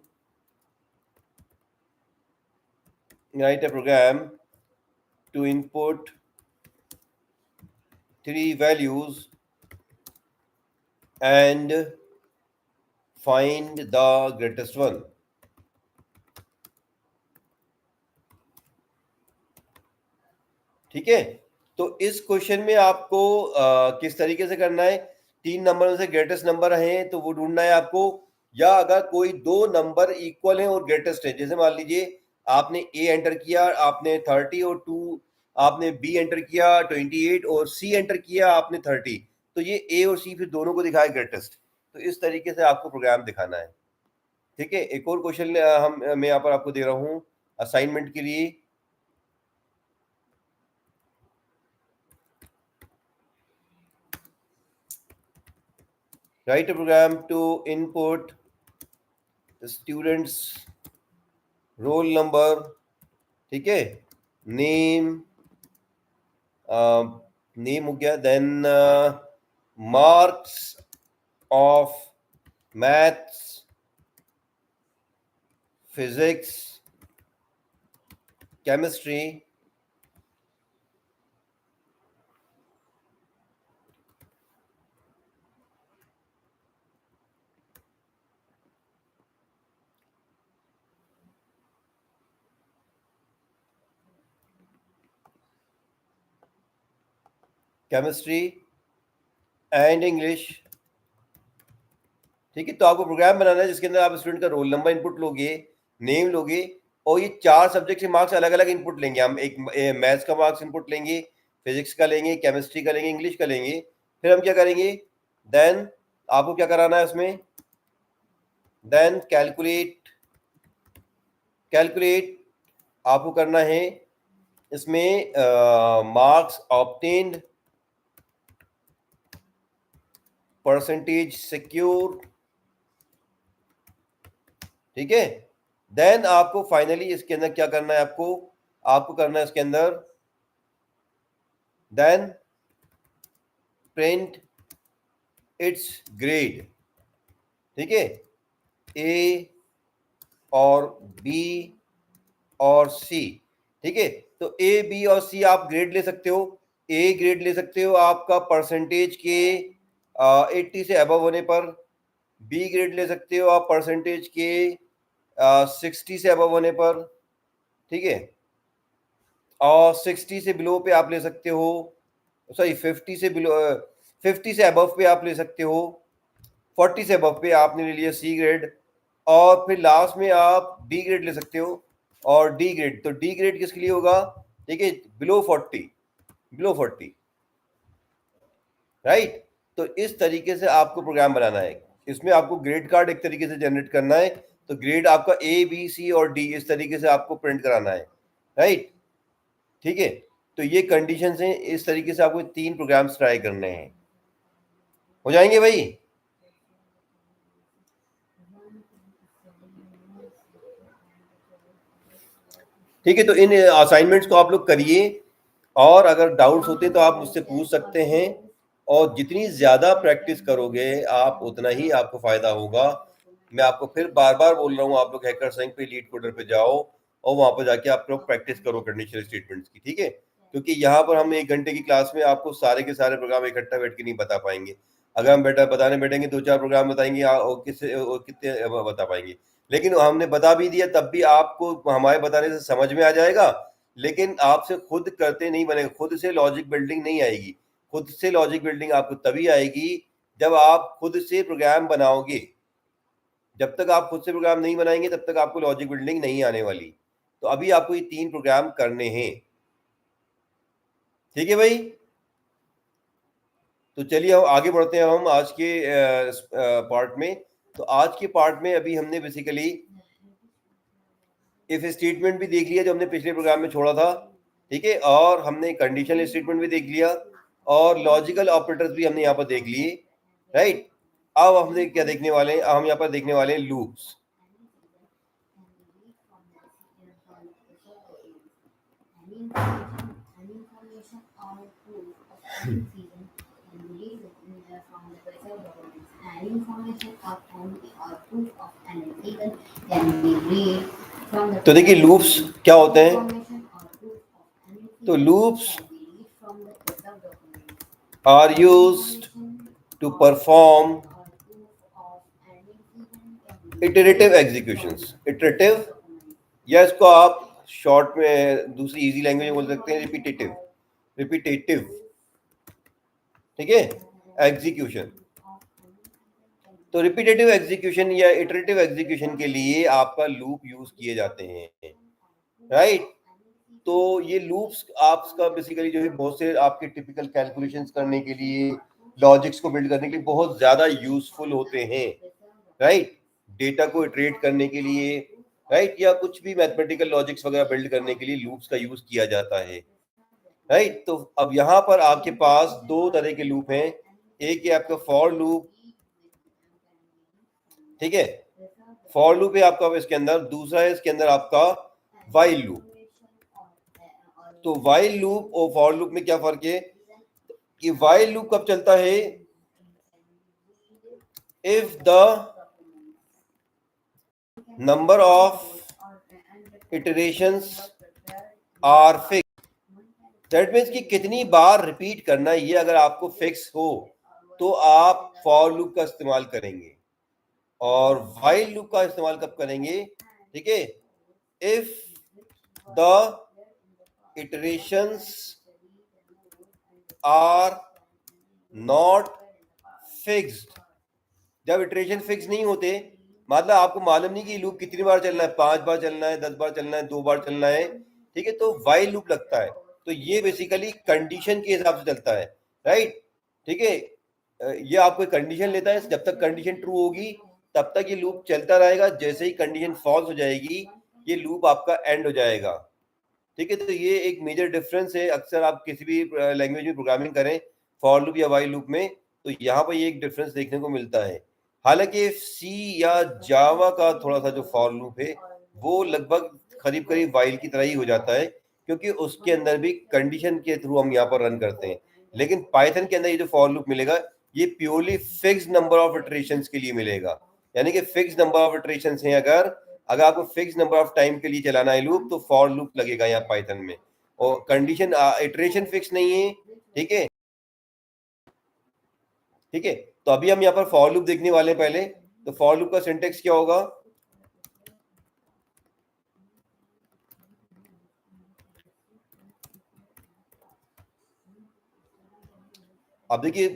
write a program to input 3 values and find the greatest one, ठीक है। तो इस क्वेश्चन में आपको किस तरीके से करना है, 3 नंबर से ग्रेटेस्ट नंबर है तो वो ढूंढना है आपको, या अगर कोई 2 नंबर इक्वल है और ग्रेटेस्ट है, जैसे मान लीजिए आपने ए एंटर किया आपने 30 और 2 आपने बी एंटर किया 28 और सी एंटर किया आपने 30, तो ये ए और सी फिर दोनों को दिखाए ग्रेटेस्ट। तो इस तरीके से आपको प्रोग्राम दिखाना है। ठीक है, एक और क्वेश्चन मैं यहाँ पर आपको दे रहा हूँ असाइनमेंट के लिए। Write a program to input students roll number, ठीक है, नेम, नेम हो गया, then marks of maths, physics, chemistry, chemistry and English. ठीक है, तो आपको प्रोग्राम बनाना है जिसके अंदर आप स्टूडेंट का रोल नंबर इनपुट लोगे, नेम लोगे, और ये 4 सब्जेक्ट के मार्क्स अलग अलग इनपुट लेंगे हम। एक मैथ्स का मार्क्स इनपुट लेंगे, फिजिक्स का लेंगे, केमिस्ट्री का लेंगे, इंग्लिश का लेंगे। फिर हम क्या करेंगे, देन आपको क्या कराना है उसमें, देन कैलकुलेट आपको करना है इसमें मार्क्स ऑब्टेन्ड, परसेंटेज सिक्योर, ठीक है। देन आपको फाइनली इसके अंदर क्या करना है, आपको करना है इसके अंदर, देन प्रिंट इट्स ग्रेड, ठीक है, ए और बी और सी, ठीक है। तो ए बी और सी आप ग्रेड ले सकते हो। ए ग्रेड ले सकते हो आपका परसेंटेज के 80 से अबव होने पर, बी ग्रेड ले सकते हो आप परसेंटेज के 60 से अबव होने पर, ठीक है, और 60 से बिलो पे आप ले सकते हो, सॉरी 50 से बिलो 50 से अबव पे आप ले सकते हो, 40 से अबव पे आपने ले लिया सी ग्रेड, और फिर लास्ट में आप डी ग्रेड ले सकते हो। और डी ग्रेड, तो डी ग्रेड किसके लिए होगा, ठीक है, बिलो 40, राइट। तो इस तरीके से आपको प्रोग्राम बनाना है। इसमें आपको ग्रेड कार्ड एक तरीके से जनरेट करना है, तो ग्रेड आपका ए बी सी और डी इस तरीके से आपको प्रिंट कराना है, राइट, ठीक है। तो ये कंडीशंस हैं, इस तरीके से आपको 3 प्रोग्राम्स ट्राई करने हैं, हो जाएंगे भाई। ठीक है, तो इन असाइनमेंट्स को आप लोग करिए, और अगर डाउट्स होते तो आप मुझसे पूछ सकते हैं, और जितनी ज़्यादा प्रैक्टिस करोगे आप उतना ही आपको फ़ायदा होगा। मैं आपको फिर बार बार बोल रहा हूँ, आप लोग हैकर संग पे लीड कोडर पे जाओ, और वहाँ पर जाके आप लोग प्रैक्टिस करो कंडीशनल स्टेटमेंट्स की, ठीक है। क्योंकि यहाँ पर हम 1 घंटे की क्लास में आपको सारे के सारे प्रोग्राम इकट्ठा बैठ के नहीं बता पाएंगे। अगर हम बताने बैठेंगे 2-4 प्रोग्राम बताएंगे, और कितने बता पाएंगे। लेकिन हमने बता भी दिया तब भी आपको हमारे बताने से समझ में आ जाएगा, लेकिन आपसे खुद करते नहीं बनेगा, खुद से लॉजिक बिल्डिंग नहीं आएगी। खुद से लॉजिक बिल्डिंग आपको तभी आएगी जब आप खुद से प्रोग्राम बनाओगे। जब तक आप खुद से प्रोग्राम नहीं बनाएंगे तब तक आपको लॉजिक बिल्डिंग नहीं आने वाली। तो अभी आपको ये 3 प्रोग्राम करने हैं, ठीक है भाई। तो चलिए हम आगे बढ़ते हैं, हम आज के पार्ट में। तो आज के पार्ट में अभी हमने बेसिकली इफ स्टेटमेंट भी देख लिया जो हमने पिछले प्रोग्राम में छोड़ा था, ठीक है, और हमने कंडीशनल स्टेटमेंट भी देख लिया, और लॉजिकल ऑपरेटर्स भी हमने यहाँ पर देख लिए, राइट। अब हमने क्या देखने वाले हैं, हम यहाँ पर देखने वाले हैं लूप्स। तो देखिए लूप्स क्या होते हैं। तो loops are used to perform iterative executions. Iterative, या इसको आप शॉर्ट में दूसरी इजी लैंग्वेज में बोल सकते हैं रिपीटेटिव, ठीक है, एग्जीक्यूशन। तो रिपीटेटिव एग्जीक्यूशन या इटरेटिव एग्जीक्यूशन के लिए आपका लूप यूज किए जाते हैं, राइट। तो ये लूप्स आपका बेसिकली जो है बहुत से आपके टिपिकल कैलकुलेशंस करने के लिए, लॉजिक्स को बिल्ड करने के लिए बहुत ज्यादा यूजफुल होते हैं, राइट। डेटा को इटरेट करने के लिए, राइट, या कुछ भी मैथमेटिकल लॉजिक्स वगैरह बिल्ड करने के लिए लूप्स का यूज किया जाता है, राइट। तो अब यहाँ पर आपके पास दो तरह के लूप हैं, एक है आपका फॉर लूप, ठीक है, फॉर लूप है आपका इसके अंदर, दूसरा है इसके अंदर आपका वाइल लूप। तो वाइल लूप और फॉर लूप में क्या फर्क है कि वाइल लूप कब चलता है, if the number of iterations are fix, that means कि कितनी बार रिपीट करना ये अगर आपको फिक्स हो तो आप फॉर लूप का इस्तेमाल करेंगे। और वाइल लूप का इस्तेमाल कब करेंगे, ठीक है, if the iterations are not fixed, जब इटरेशन फिक्स नहीं होते, मतलब आपको मालूम नहीं कि लूप कितनी बार चलना है, 5 बार चलना है, 10 बार चलना है, 2 बार चलना है, ठीक है, तो वाइल लूप लगता है। तो ये बेसिकली कंडीशन के हिसाब से चलता है, राइट, ठीक है। ये आपको कंडीशन लेता है, जब तक कंडीशन ट्रू होगी तब तक ये लूप चलता रहेगा, जैसे ही कंडीशन फॉल्स हो जाएगी ये लूप आपका एंड हो जाएगा, ठीक है। तो ये एक मेजर डिफरेंस है, अक्सर आप किसी भी लैंग्वेज में प्रोग्रामिंग करें फॉर लूप या वाइल लूप में, तो यहाँ पर ये एक डिफरेंस देखने को मिलता है। हालांकि सी या जावा का थोड़ा सा जो फॉर लूप है वो लगभग करीब करीब वाइल की तरह ही हो जाता है, क्योंकि उसके अंदर भी कंडीशन के थ्रू हम यहाँ पर रन करते हैं। लेकिन पाइथन के अंदर ये जो फॉर लूप मिलेगा ये purely fix number of iterations के लिए मिलेगा, यानी कि फिक्स नंबर ऑफ इटरेशंस हैं, अगर अगर आपको फिक्स नंबर ऑफ टाइम के लिए चलाना है लूप तो फॉर लूप लगेगा यहाँ पाइथन में, और कंडीशन इटरेशन फिक्स नहीं है, ठीक है, ठीक है। तो अभी हम यहाँ पर फॉर लूप देखने वाले हैं पहले। तो फॉर लूप का सिंटेक्स क्या होगा, अब देखिए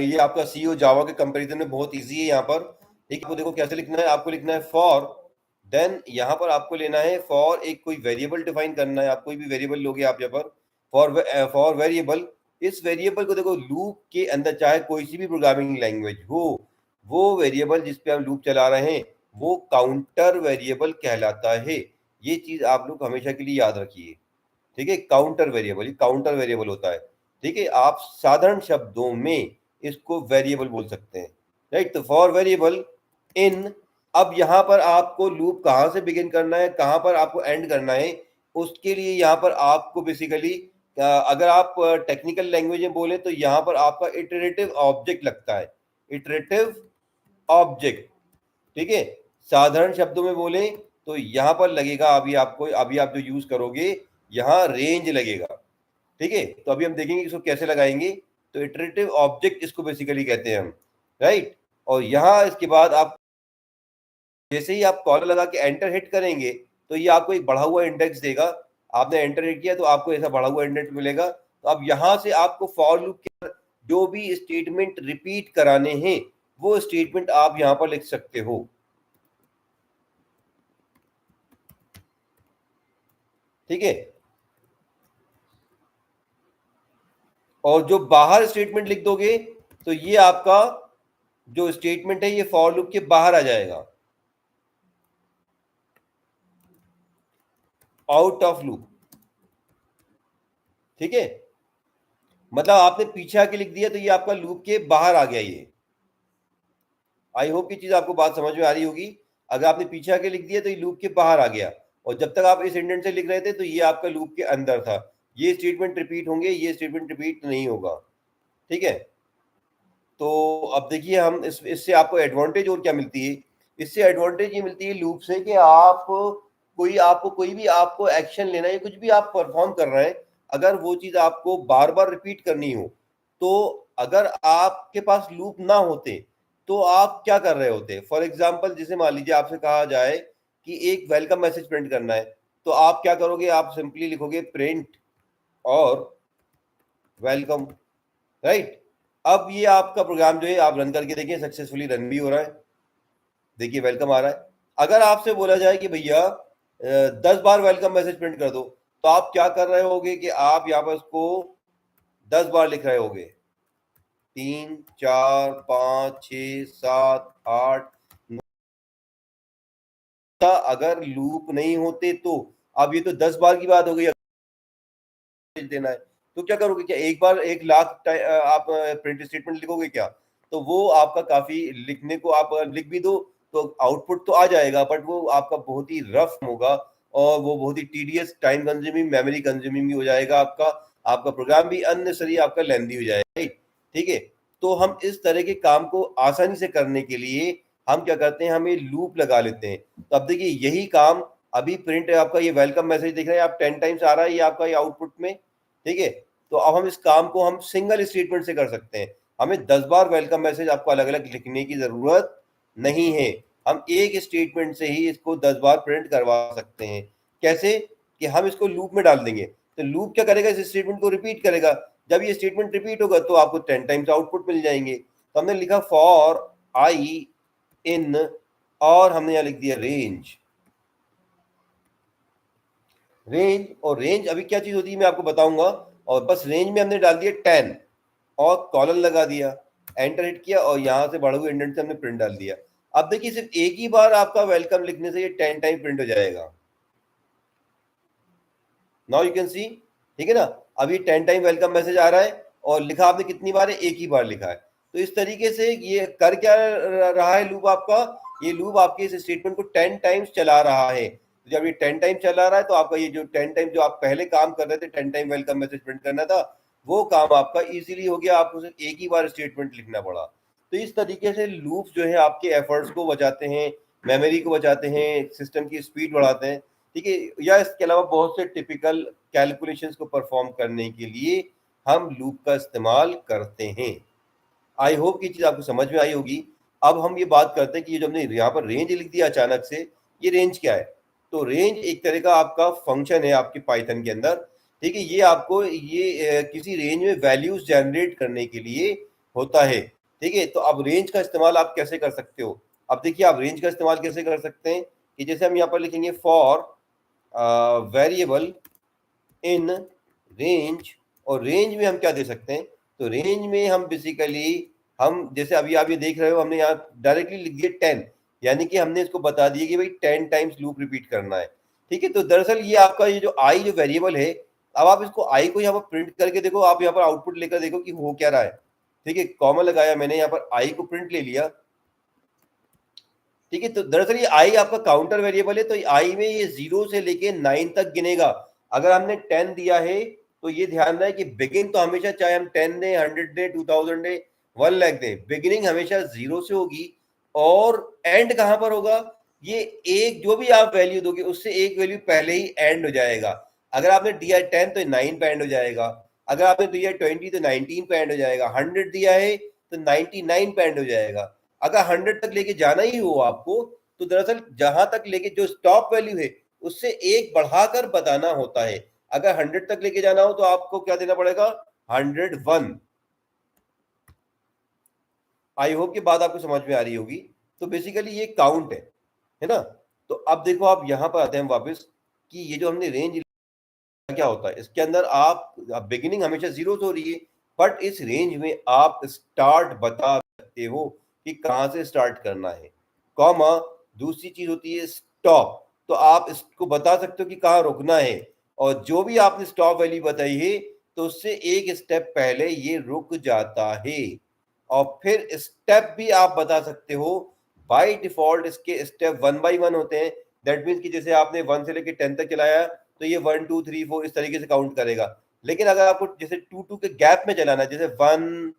ये आपका सी और जावा के कंपैरिजन में बहुत इजी है यहाँ पर, ठीक है। तो देखो कैसे लिखना है, आपको लिखना है फॉर, देन यहाँ पर आपको लेना है फॉर, एक कोई वेरिएबल डिफाइन करना है, आप कोई भी वेरिएबल लोगे आप यहाँ पर, फॉर वेरिएबल, इस वेरिएबल को देखो लूप के अंदर चाहे कोई सी भी प्रोग्रामिंग लैंग्वेज हो, वो वेरिएबल जिस पे हम लूप चला रहे हैं वो काउंटर वेरिएबल कहलाता है। ये चीज आप लोग हमेशा के लिए याद रखिए, ठीक है, काउंटर वेरिएबल, ये काउंटर वेरिएबल होता है, ठीक है। आप साधारण शब्दों में इसको वेरिएबल बोल सकते हैं, राइट। तो फॉर वेरिएबल इन, अब यहाँ पर आपको लूप कहाँ से बिगिन करना है, कहाँ पर आपको एंड करना है, उसके लिए यहाँ पर आपको बेसिकली अगर आप टेक्निकल लैंग्वेज में बोले तो यहाँ पर आपका इटरेटिव ऑब्जेक्ट लगता है, इटरेटिव ऑब्जेक्ट, ठीक है। साधारण शब्दों में बोले तो यहाँ पर लगेगा, अभी आपको, अभी आप जो यूज करोगे यहाँ रेंज लगेगा, ठीक है। तो अभी हम देखेंगे इसको कैसे लगाएंगे। तो इटरेटिव ऑब्जेक्ट इसको बेसिकली कहते हैं हम, राइट। और यहाँ इसके बाद आप जैसे ही आप कॉलर लगा के एंटर हिट करेंगे तो ये आपको एक बढ़ा हुआ इंडेक्स देगा, आपने एंटर हिट किया तो आपको ऐसा बढ़ा हुआ इंडेक्स मिलेगा। तो अब यहाँ से आपको फॉर लूप के जो भी स्टेटमेंट रिपीट कराने हैं वो स्टेटमेंट आप यहाँ पर लिख सकते हो, ठीक है। और जो बाहर स्टेटमेंट लिख दोगे तो ये आपका जो स्टेटमेंट है ये फॉर लूप के बाहर आ जाएगा, आउट ऑफ लूप, ठीक है। मतलब आपने पीछे आके लिख दिया तो ये आपका लूप के बाहर आ गया ये। आई होप की चीज आपको बात समझ में आ रही होगी। अगर आपने पीछे आके लिख दिया तो ये लूप के बाहर आ गया, और जब तक आप इस इंडेंट से लिख रहे थे तो ये आपका लूप के अंदर था, ये स्टेटमेंट रिपीट होंगे, ये स्टेटमेंट रिपीट नहीं होगा, ठीक है। तो अब देखिए हम इससे आपको एडवांटेज और क्या मिलती है, इससे एडवांटेज ये मिलती है लूप से कि आपको कोई भी आपको एक्शन लेना है, कुछ भी आप परफॉर्म कर रहे हैं, अगर वो चीज आपको बार बार रिपीट करनी हो, तो अगर आपके पास लूप ना होते तो आप क्या कर रहे होते। फॉर एग्जाम्पल जैसे मान लीजिए आपसे कहा जाए कि एक वेलकम मैसेज प्रिंट करना है, तो आप क्या करोगे, आप सिंपली लिखोगे प्रिंट और वेलकम, राइट। अब ये आपका प्रोग्राम जो है आप रन करके देखिए, सक्सेसफुली रन भी हो रहा है, देखिए वेलकम आ रहा है। अगर आपसे बोला जाए कि भैया 10 बार वेलकम मैसेज प्रिंट कर दो, तो आप क्या कर रहे होगे कि आप यहाँ पर उसको 10 बार लिख रहे होगे, 3 4 5 6 7 8 अगर लूप नहीं होते तो अब ये तो 10 बार की बात हो गई देना है, तो क्या करोगे? क्या एक बार 1 लाख आप प्रिंट स्टेटमेंट लिखोगे क्या? तो वो आपका काफी लिखने को आप लिख भी दो तो आउटपुट तो आ जाएगा, बट वो आपका बहुत ही रफ होगा और वो बहुत ही tedious, time consuming, memory consuming भी हो जाएगा आपका। आपका प्रोग्राम भी अननेसेसरी आपका लेंदी हो जाएगा, राइट? ठीक है। तो हम इस तरह के काम को आसानी से करने के लिए हम क्या करते हैं, हम ये लूप लगा लेते हैं। तो अब देखिए यही काम अभी प्रिंट आपका ये वेलकम मैसेज दिख रहा है, आप 10 टाइम्स आ रहा है ये आपका ये आउटपुट में, ठीक है। तो अब हम इस काम को हम सिंगल स्टेटमेंट से कर सकते हैं। हमें 10 बार वेलकम मैसेज आपको अलग अलग लिखने की जरूरत नहीं है, हम एक स्टेटमेंट से ही इसको 10 बार प्रिंट करवा सकते हैं। कैसे? कि हम इसको लूप में डाल देंगे, तो लूप क्या करेगा, इस स्टेटमेंट को रिपीट करेगा। जब ये स्टेटमेंट रिपीट होगा तो आपको 10 टाइम्स आउटपुट मिल जाएंगे। तो हमने लिखा फॉर आई इन, और हमने यहाँ लिख दिया रेंज। रेंज, और रेंज अभी क्या चीज होती है मैं आपको बताऊंगा। और बस रेंज में हमने डाल दिया 10 और कॉलन लगा दिया, एंटर हिट किया और यहां से बढ़े हुए इंडेंट से हमने प्रिंट डाल दिया। अब देखिए सिर्फ एक ही बार आपका वेलकम लिखने से ये 10 टाइम प्रिंट हो जाएगा। नाउ यू कैन सी, ठीक है ना। अब ये 10 टाइम वेलकम मैसेज आ रहा है और लिखा आपने कितनी बार है, एक ही बार लिखा है। तो इस तरीके से ये कर क्या रहा है लूप आपका, ये लूप आपके इस स्टेटमेंट को 10 टाइम्स चला रहा है। जब ये 10 टाइम चला रहा है तो आपका ये जो 10 टाइम जो आप पहले काम कर रहे थे, 10 टाइम वेलकम मैसेज प्रिंट करना था, वो काम आपका इजीली हो गया, आपको सिर्फ एक ही बार स्टेटमेंट लिखना पड़ा। तो इस तरीके से लूप जो है आपके एफर्ट्स को बचाते हैं, मेमोरी को बचाते हैं, सिस्टम की स्पीड बढ़ाते हैं, ठीक है। या इसके अलावा बहुत से टिपिकल कैलकुलेशंस को परफॉर्म करने के लिए हम लूप का इस्तेमाल करते हैं। आई होप की चीज आपको समझ में आई होगी। अब हम ये बात करते हैं कि ये जो हमने यहाँ पर रेंज लिख दिया अचानक से, ये रेंज क्या है? तो रेंज एक तरह का आपका फंक्शन है आपके पाइथन के अंदर, ठीक है। ये आपको ये किसी रेंज में वैल्यूज जनरेट करने के लिए होता है, ठीक है। तो अब रेंज का इस्तेमाल आप कैसे कर सकते हो? अब देखिए आप रेंज का इस्तेमाल कैसे कर सकते हैं कि जैसे हम यहाँ पर लिखेंगे फॉर वेरिएबल इन रेंज, और रेंज में हम क्या दे सकते हैं? तो रेंज में हम बेसिकली हम जैसे अभी आप ये देख रहे हो, हमने यहाँ डायरेक्टली लिख दिया 10, यानी कि हमने इसको बता दिया कि भाई 10 टाइम्स लूप रिपीट करना है, ठीक है। तो दरअसल ये आपका ये जो आई जो वेरिएबल है, अब आप इसको आई को यहाँ पर प्रिंट करके देखो, आप यहाँ पर आउटपुट लेकर देखो कि हो क्या रहा है, ठीक है। कॉमा लगाया मैंने, यहाँ पर आई को प्रिंट ले लिया, ठीक है। तो दरअसल ये आई आपका काउंटर वेरिएबल है, तो आई में ये 0 से लेके 9 तक गिनेगा। अगर हमने 10 दिया है तो ये ध्यान रहे कि बिगिन तो हमेशा, चाहे हम 10 दें, 100 दें, 2000 दें, 1 लाख दें, बिगिनिंग हमेशा 0 से होगी। और एंड कहां पर होगा? ये एक जो भी आप वैल्यू दोगे उससे एक वैल्यू पहले ही एंड हो जाएगा। अगर आपने दिया 10 तो 9 पे एंड हो जाएगा, अगर आपने दिया 20 तो 19 पे एंड हो जाएगा, 100 दिया है तो 99 पे एंड हो जाएगा। अगर 100 तक लेके जाना ही हो आपको, तो दरअसल जहां तक लेके जो स्टॉप वैल्यू है उससे एक बढ़ाकर बताना होता है। अगर 100 तक लेके जाना हो तो आपको क्या देना पड़ेगा? 101। आई होप की बात आपको समझ में आ रही होगी। तो बेसिकली ये काउंट है ना। तो अब देखो आप यहां पर आते हैं वापस कि ये जो हमने रेंज क्या होता है, इसके अंदर आप बिगिनिंग हमेशा 0 से हो रही है, बट इस रेंज में आप स्टार्ट बता सकते हो कि कहां से स्टार्ट करना है, कॉमा दूसरी चीज होती है स्टॉप। तो आप इसको बता सकते हो कि कहां रुकना है, और जो भी आपने स्टॉप वैल्यू बताई है तो उससे एक स्टेप पहले ये रुक जाता है। और फिर स्टेप भी आप बता सकते हो। बाय डिफॉल्ट इसके स्टेप 1 बाय 1 होते हैं। दैट मीन्स कि जैसे आपने 1 से लेकर 10 तक चलाया तो ये 1 2 3 4 इस तरीके से काउंट करेगा। लेकिन अगर आपको जैसे 2 2 के गैप में चलाना है, जैसे 1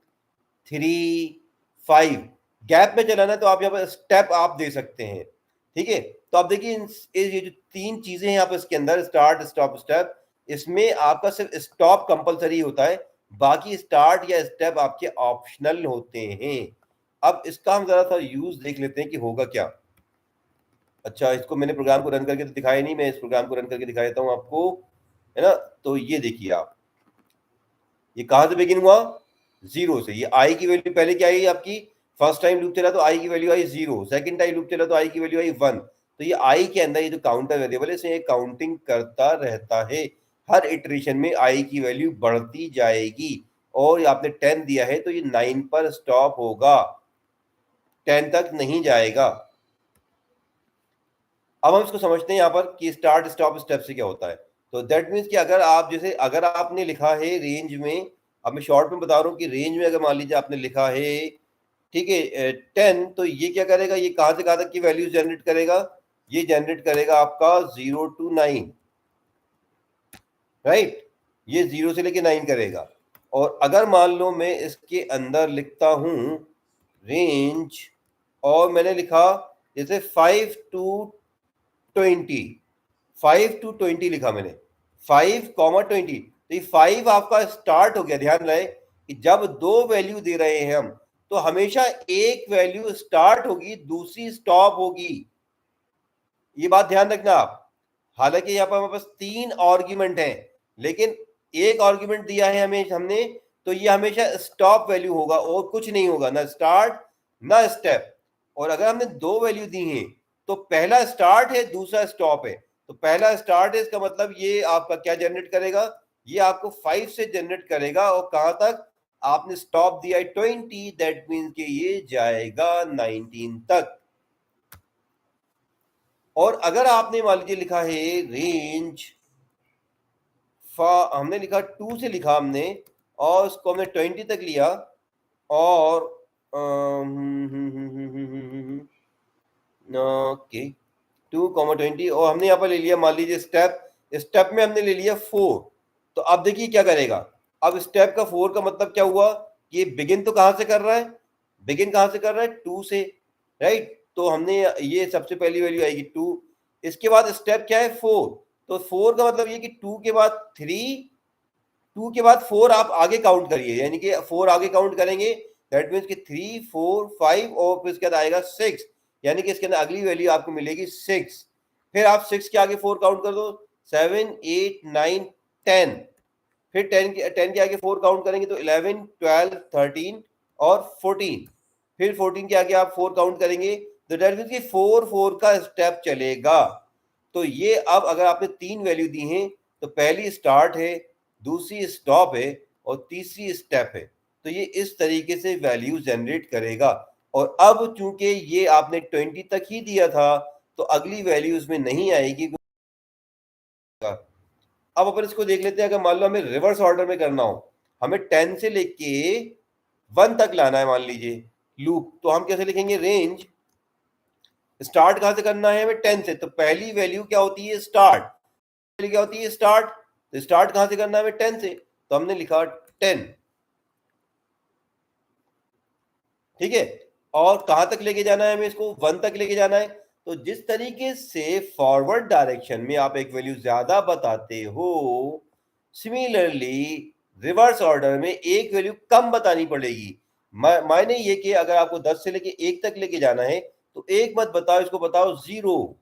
3 5 गैप में चलाना है, तो आप यहाँ पर स्टेप आप दे सकते हैं, ठीक है। तो आप देखिए ये जो 3 चीजें हैं यहाँ पर इसके अंदर, स्टार्ट स्टॉप स्टेप, इसमें आपका सिर्फ स्टॉप कंपलसरी होता है, बाकी स्टार्ट या स्टेप आपके ऑप्शनल होते हैं। अब इसका हम जरा सा यूज देख लेते हैं कि होगा क्या। अच्छा, इसको मैंने प्रोग्राम को रन करके तो दिखाया नहीं, मैं इस प्रोग्राम को रन करके दिखा देता हूँ आपको, है ना। तो ये देखिए आप, ये कहां से बिगिन हुआ? 0 से। ये आई की वैल्यू पहले क्या आई आपकी? फर्स्ट टाइम लूप चला तो आई की वैल्यू आई 0, सेकंड टाइम लूप चला तो आई की वैल्यू आई 1। तो ये आई के अंदर ये जो काउंटर वेरिएबल है, इसे काउंटिंग करता रहता है। हर इटरेशन में आई की वैल्यू बढ़ती जाएगी, और आपने 10 दिया है तो ये 9 पर स्टॉप होगा, 10 तक नहीं जाएगा। अब हम इसको समझते हैं यहाँ पर कि स्टार्ट स्टॉप स्टेप से क्या होता है। तो दैट मीन्स कि अगर आप जैसे अगर आपने लिखा है रेंज में, अब मैं शॉर्ट में बता रहा हूँ कि रेंज में अगर मान लीजिए आपने लिखा है, ठीक है, 10, तो ये क्या करेगा, ये कहाँ से कहाँ तक की वैल्यूज जनरेट करेगा, ये जनरेट करेगा आपका 0 to 9, राइट, ये 0 से लेके 9 करेगा। और अगर मान लो मैं इसके अंदर लिखता हूं रेंज, और मैंने लिखा जैसे 5 to 20, 5 to 20 लिखा मैंने, 5, 20, तो ये 5 आपका स्टार्ट हो गया। ध्यान रहे कि जब दो वैल्यू दे रहे हैं हम, तो हमेशा एक वैल्यू स्टार्ट होगी, दूसरी स्टॉप होगी, ये बात ध्यान रखना आप। हालांकि यहाँ पर हमारे पास 3 आर्ग्यूमेंट हैं, लेकिन एक आर्ग्यूमेंट दिया है हमें हमने, तो ये हमेशा स्टॉप वैल्यू होगा और कुछ नहीं होगा, ना स्टार्ट ना स्टेप। और अगर हमने दो वैल्यू दी हैं, तो पहला स्टार्ट है, दूसरा स्टॉप है। तो पहला स्टार्ट है, इसका मतलब ये आपका क्या जनरेट करेगा, ये आपको 5 से जनरेट करेगा, और कहां तक, आपने स्टॉप दिया है 20, दैट मीन्स कि ये जाएगा 19 तक। और अगर आपने मान लीजिए लिखा है रेंज, हमने लिखा 2 से लिखा हमने, और उसको हमने 20 तक लिया, और ओके 2, 20, और हमने यहाँ पर ले लिया मान लीजिए स्टेप, स्टेप में हमने ले लिया 4। तो अब देखिए क्या करेगा, अब स्टेप का 4 का मतलब क्या हुआ, ये बिगिन तो कहां से कर रहा है, बिगिन कहां से कर रहा है, 2 से, राइट। तो हमने ये सबसे पहली वैल्यू आएगी 2, इसके बाद स्टेप क्या है 4, तो 4 का मतलब ये कि 2 के बाद 3, 2 के बाद 4 आप आगे काउंट करिए, यानी कि 4 आगे काउंट करेंगे, दैट मीन्स कि 3, 4, 5, और फिर इसके बाद आएगा 6, यानी कि इसके अंदर अगली वैल्यू आपको मिलेगी 6। फिर आप 6 के आगे 4 काउंट कर दो, 7, 8, 9, 10, फिर 10 के आगे 4 काउंट करेंगे तो 11, 12, 13 और 14, फिर 14 के आगे आप 4 काउंट करेंगे, तो दैट मीन्स कि 4 4 का स्टेप चलेगा। तो ये अब अगर आपने 3 वैल्यू दी हैं, तो पहली स्टार्ट है, दूसरी स्टॉप है, और तीसरी स्टेप है। तो ये इस तरीके से वैल्यू जनरेट करेगा। और अब चूंकि ये आपने 20 तक ही दिया था, तो अगली वैल्यू उसमें नहीं आएगी। अब अपन इसको देख लेते हैं, अगर मान लो हमें रिवर्स ऑर्डर में करना हो, हमें 10 से लेके 1 तक लाना है मान लीजिए लूप, तो हम कैसे लिखेंगे, रेंज, स्टार्ट कहां से करना है हमें, 10 से, तो पहली वैल्यू क्या होती है, स्टार्ट, पहली क्या होती है, स्टार्ट, तो स्टार्ट कहां से करना है हमें, 10 से, तो हमने लिखा 10, ठीक है। और कहां तक लेके जाना है हमें इसको, 1 तक लेके जाना है। तो जिस तरीके से फॉरवर्ड डायरेक्शन में आप एक वैल्यू ज्यादा बताते हो, सिमिलरली रिवर्स ऑर्डर में एक वैल्यू कम बतानी पड़ेगी। मायने ये कि अगर आपको 10 से लेके 1 तक लेके जाना है, तो 1 मत बताओ, इसको बताओ 0,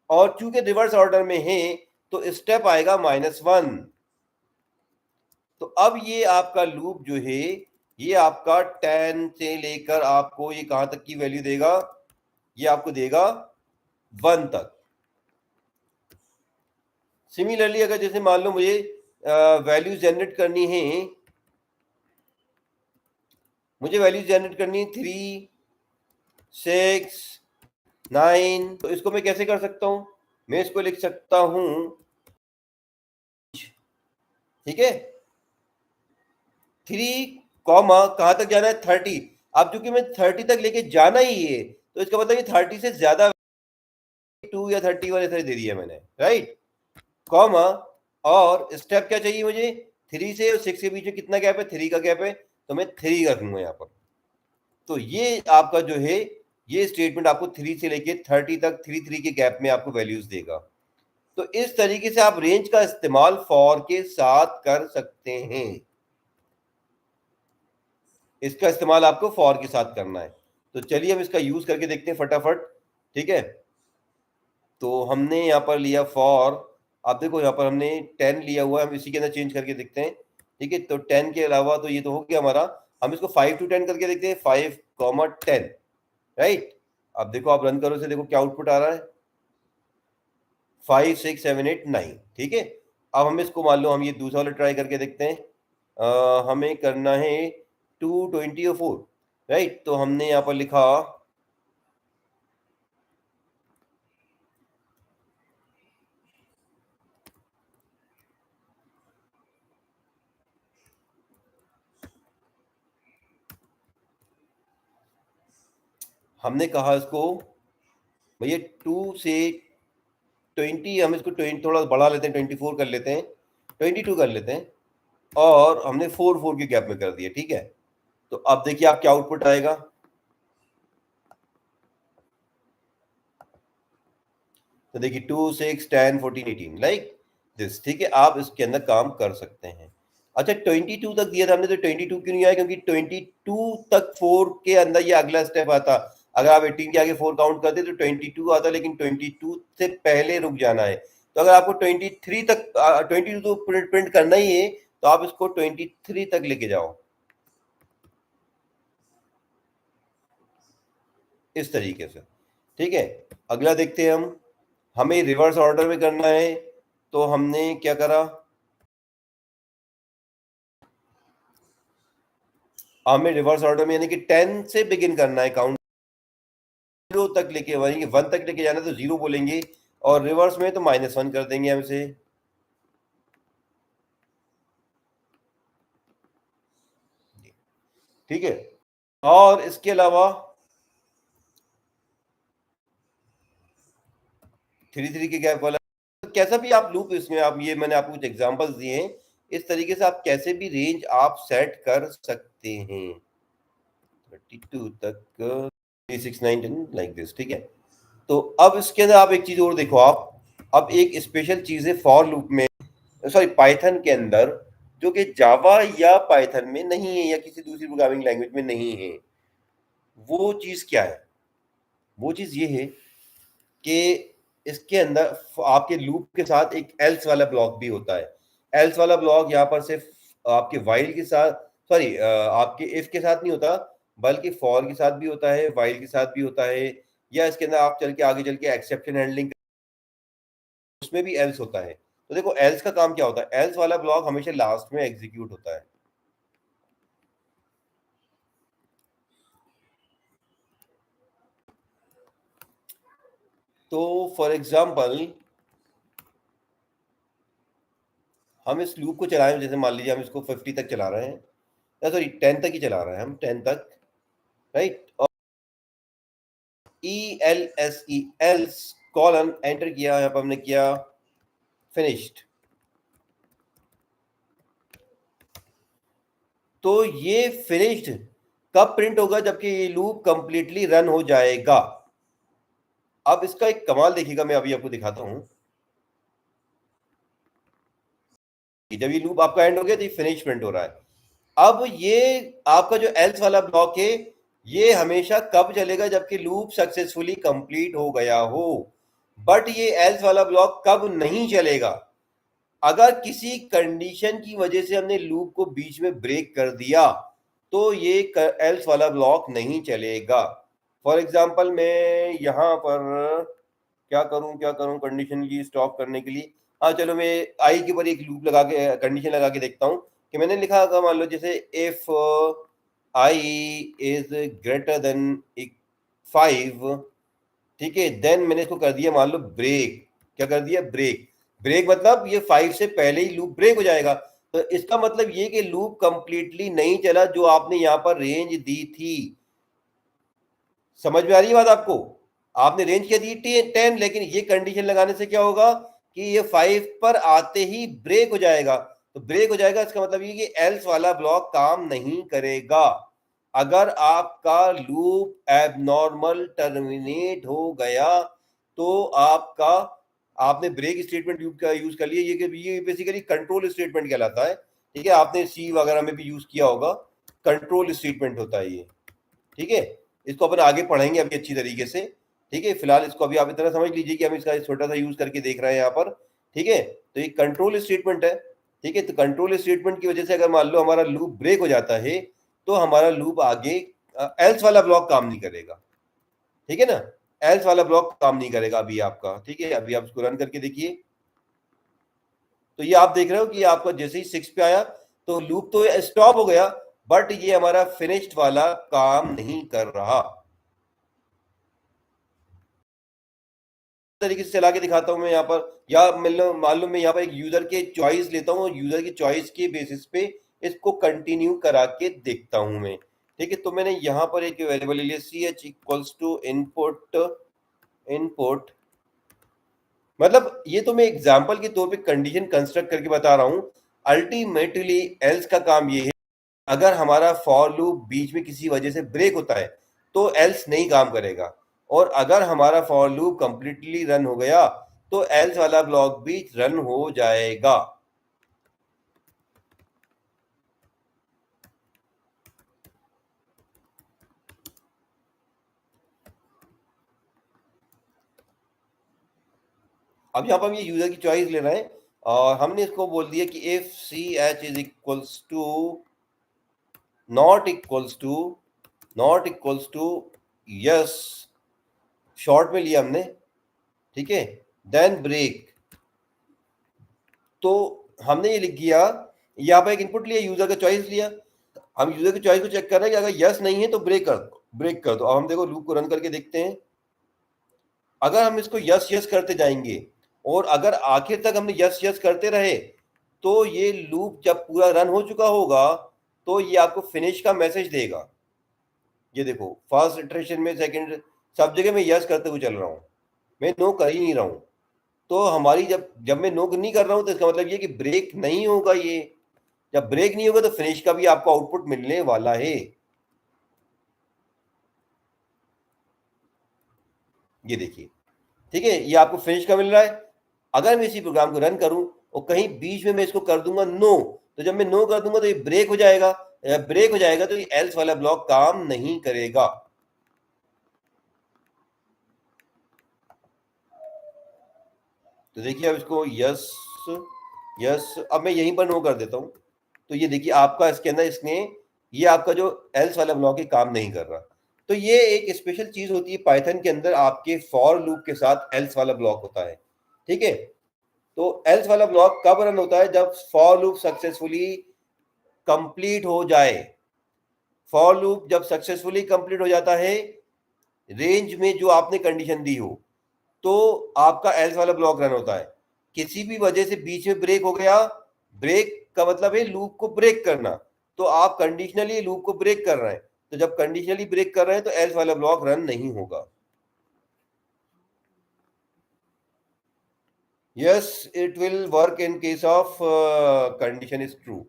और चूंकि रिवर्स ऑर्डर में है, तो स्टेप आएगा -1। तो अब ये आपका लूप जो है, ये आपका 10 से लेकर आपको ये कहां तक की वैल्यू देगा, ये आपको देगा 1 तक। सिमिलरली अगर जैसे मान लो मुझे वैल्यू जनरेट करनी है, मुझे वैल्यू जनरेट करनी है 3, 6, 9, तो इसको मैं कैसे कर सकता हूं, मैं इसको लिख सकता हूं, ठीक है, 3, कॉमा कहां तक जाना है, 30। अब चूंकि मैं 30 तक लेके जाना ही है, तो इसका मतलब ये 30 से ज्यादा 2 या 30 वाले दे दिया मैंने, राइट, कॉमा, और स्टेप क्या चाहिए मुझे, 3 से और 6 के बीच में कितना गैप है, 3 का गैप है, तो मैं 3 रखूंगा यहाँ पर। तो ये आपका जो है, ये स्टेटमेंट आपको 3 से लेके 30 तक 3 के गैप में आपको वैल्यूज देगा। तो इस तरीके से आप रेंज का इस्तेमाल फॉर के साथ कर सकते हैं, इसका इस्तेमाल आपको फॉर के साथ करना है। तो चलिए हम इसका यूज करके देखते हैं फटाफट, ठीक है। तो हमने यहाँ पर लिया फॉर, आप देखो यहाँ पर हमने 10 लिया हुआ है, हम इसी के अंदर चेंज करके देखते हैं, ठीक है। तो 10 के अलावा तो ये तो हो गया हमारा, हम इसको 5 to 10 करके देखते हैं, 5, 10, राइट। अब देखो आप रन करो से देखो क्या आउटपुट आ रहा है, 5, 6, 7, 8, 9, ठीक है। अब हम इसको मान लो हम ये दूसरा वाला ट्राई करके देखते हैं, हमें करना है 2, 20 और 4, राइट। तो हमने यहाँ पर लिखा हमने कहा इसको भैया 2 से 20, हम इसको 20 थोड़ा बढ़ा लेते हैं, 24 कर लेते हैं, 22 कर लेते हैं, और हमने 4 के गैप में कर दिया। ठीक है, तो अब देखिए आप क्या आउटपुट आएगा। तो देखिए 2, 6, 10, 14, 18 लाइक दिस। ठीक है, आप इसके अंदर काम कर सकते हैं। अच्छा 22 तक दिया था हमने, तो 22 क्यों नहीं आया? क्योंकि 22 तक 4 के अंदर ये अगला स्टेप आता। अगर आप 18 के आगे 4 काउंट करते तो 22 आता, लेकिन 22 से पहले रुक जाना है। तो अगर आपको 23 तक 22 तो प्रिंट करना ही है, तो आप इसको 23 तक लेके जाओ इस तरीके से। ठीक है, अगला देखते हैं हम। हमें रिवर्स ऑर्डर में करना है, तो हमने क्या करा, हमें रिवर्स ऑर्डर में यानी कि 10 से बिगिन करना है काउंट, 0 तक लेके आएंगे, 1 तक लेके जाना तो 0 बोलेंगे, और रिवर्स में तो -1 कर देंगे हम इसे। ठीक है, और इसके अलावा 3 के गैप वाला, तो कैसा भी आप लूप, इसमें आप ये मैंने आपको कुछ एग्जांपल्स दिए हैं, इस तरीके से आप कैसे भी रेंज आप सेट कर सकते हैं 32 तक, 3, 6, 9, 10 लाइक दिस। ठीक है, तो अब इसके अंदर आप एक चीज और देखो, आप अब एक स्पेशल चीज है फॉर लूप में, सॉरी पाइथन के अंदर, जो कि जावा या पाइथन में नहीं है या किसी दूसरी प्रोग्रामिंग लैंग्वेज में नहीं है। वो चीज क्या है? वो चीज ये है कि इसके अंदर आपके लूप के साथ एक एल्स वाला ब्लॉक भी होता है। एल्स वाला ब्लॉक यहाँ पर सिर्फ आपके वाइल के साथ, सॉरी आपके इफ के साथ नहीं होता, बल्कि फॉर के साथ भी होता है, वाइल के साथ भी होता है, या इसके अंदर आप चल के आगे चल के एक्सेप्शन हैंडलिंग, उसमें भी एल्स होता है। तो देखो एल्स का काम क्या होता है, एल्स वाला ब्लॉक हमेशा लास्ट में एग्जीक्यूट होता है। तो फॉर एग्जाम्पल हम इस लूप को चलाएं, जैसे मान लीजिए हम इसको 50 तक चला रहे हैं, सॉरी 10 तक ही चला रहे हैं हम, 10 तक, राइट, और ELSE एल्स कॉलन एंटर किया, यहाँ पर हमने किया फिनिश्ड। तो ये फिनिश्ड कब प्रिंट होगा? जबकि ये लूप कंप्लीटली रन हो जाएगा। अब इसका एक कमाल देखिएगा, मैं अभी आपको दिखाता हूं। जब ये लूप आपका एंड हो गया तो ये फिनिश प्रिंट हो रहा है। अब ये आपका जो एल्स वाला ब्लॉक है, ये हमेशा कब चलेगा? जबकि लूप सक्सेसफुली कंप्लीट हो गया हो। बट ये एल्स वाला ब्लॉक कब नहीं चलेगा? अगर किसी कंडीशन की वजह से हमने लूप को बीच में ब्रेक कर दिया, तो ये एल्स वाला ब्लॉक नहीं चलेगा। फॉर एग्जाम्पल मैं यहां पर क्या करूं कंडीशन की स्टॉप करने के लिए। हाँ चलो, मैं आई के ऊपर एक लूप लगा के कंडीशन लगा के देखता हूं कि मैंने लिखा होगा, मान लो जैसे if I is greater then 5, ठीक है, देन मैंने इसको कर दिया मान लो ब्रेक। क्या कर दिया? ब्रेक। ब्रेक मतलब ये 5 से पहले ही लूप ब्रेक हो जाएगा। तो इसका मतलब ये कि लूप कंप्लीटली नहीं चला जो आपने यहां पर रेंज दी थी। समझ में आ रही है बात आपको? आपने रेंज क्या दी? 10, लेकिन ये कंडीशन लगाने से क्या होगा कि ये 5 पर आते ही ब्रेक हो जाएगा। तो ब्रेक हो जाएगा, इसका मतलब ये कि एल्स वाला ब्लॉक काम नहीं करेगा। अगर आपका लूप एबनॉर्मल टर्मिनेट हो गया, तो आपका, आपने ब्रेक स्टेटमेंट यूज कर लिया, ये बेसिकली कंट्रोल स्टेटमेंट कहलाता है। ठीक है, आपने सी वगैरह में भी यूज किया होगा, कंट्रोल स्टेटमेंट होता है ये। ठीक है, इसको अपन आगे पढ़ेंगे अभी अच्छी तरीके से। ठीक है, फिलहाल इसको अभी आप इतना समझ लीजिए कि हम इसका छोटा सा यूज करके देख रहे हैं यहाँ पर। ठीक है, तो ये कंट्रोल स्टेटमेंट है। ठीक है, तो कंट्रोल स्टेटमेंट की वजह से अगर मान लो हमारा लूप ब्रेक हो जाता है, तो हमारा लूप आगे एल्स वाला ब्लॉक काम नहीं करेगा। ठीक है ना, एल्स वाला ब्लॉक काम नहीं करेगा अभी आपका। ठीक है, अभी आप इसको रन करके देखिए, तो ये आप देख रहे हो कि आपका जैसे ही 6 पे आया तो लूप तो स्टॉप हो गया, बट ये हमारा फिनिश्ड वाला काम नहीं कर रहा। तरीके से चला के दिखाता हूं मैं यहाँ पर, या मान लो मैं यहाँ पर एक यूजर के चॉइस लेता हूँ और यूजर की चॉइस के बेसिस पे इसको कंटिन्यू करा के देखता हूं मैं। ठीक है, तो मैंने यहाँ पर एक वेरिएबल ले लिया C H equals to input, मतलब ये तो मैं एग्जाम्पल के तौर पे कंडीशन कंस्ट्रक्ट करके बता रहा हूँ। अल्टीमेटली एल्स का काम ये है, अगर हमारा फॉर लूप बीच में किसी वजह से ब्रेक होता है तो एल्स नहीं काम करेगा, और अगर हमारा फॉर लूप कंप्लीटली रन हो गया तो एल्स वाला ब्लॉक भी रन हो जाएगा। अब यहाँ पर हम ये यूजर की चॉइस ले रहे हैं और हमने इसको बोल दिया कि if C H is equals to not equals to yes, short में लिया हमने, ठीक है, देन ब्रेक। तो हमने ये लिख दिया, यहाँ पर एक इनपुट लिया, यूजर का चॉइस लिया, हम यूजर की चॉइस को चेक कर रहे हैं कि अगर यस नहीं है तो ब्रेक कर दो। अब हम देखो लूप को रन करके देखते हैं, अगर हम इसको यस यस करते जाएंगे और अगर आखिर तक हमने यस यस करते रहे तो ये लूप जब पूरा रन हो चुका होगा तो ये आपको फिनिश का मैसेज देगा। ये देखो फर्स्ट इटरेशन में, सेकंड, सब जगह मैं यस करते हुए चल रहा हूँ, मैं नो कर ही नहीं रहा हूँ। तो हमारी जब जब मैं नो नहीं कर रहा हूँ तो इसका मतलब ये कि ब्रेक नहीं होगा। ये जब ब्रेक नहीं होगा तो फिनिश का भी आपको आउटपुट मिलने वाला है। ये देखिए, ठीक है, ये आपको फिनिश का मिल रहा है। अगर मैं इसी प्रोग्राम को रन करूं और कहीं बीच में मैं इसको कर दूंगा नो, तो जब मैं नो कर दूंगा तो ये ब्रेक हो जाएगा, ब्रेक हो जाएगा तो ये एल्स वाला ब्लॉक काम नहीं करेगा। तो देखिए अब इसको यस यस, अब मैं यहीं पर नो कर देता हूं, तो ये देखिए आपका इसके अंदर इसने, ये आपका जो एल्स वाला ब्लॉक है काम नहीं कर रहा। तो ये एक स्पेशल चीज होती है पाइथन के अंदर, आपके फॉर लूप के साथ एल्स वाला ब्लॉक होता है। ठीक है, तो एल्स वाला ब्लॉक कब रन होता है? जब फॉर लूप सक्सेसफुली कंप्लीट हो जाए। फॉर लूप जब सक्सेसफुली कंप्लीट हो जाता है, रेंज में जो आपने कंडीशन दी हो, तो आपका एल्स वाला ब्लॉक रन होता है। किसी भी वजह से बीच में ब्रेक हो गया, ब्रेक का मतलब है लूप को ब्रेक करना, तो आप कंडीशनली लूप को ब्रेक कर रहे हैं, तो जब कंडीशनली ब्रेक कर रहे हैं तो एल्स वाला ब्लॉक रन नहीं होगा। Yes, it will work in case of condition is true.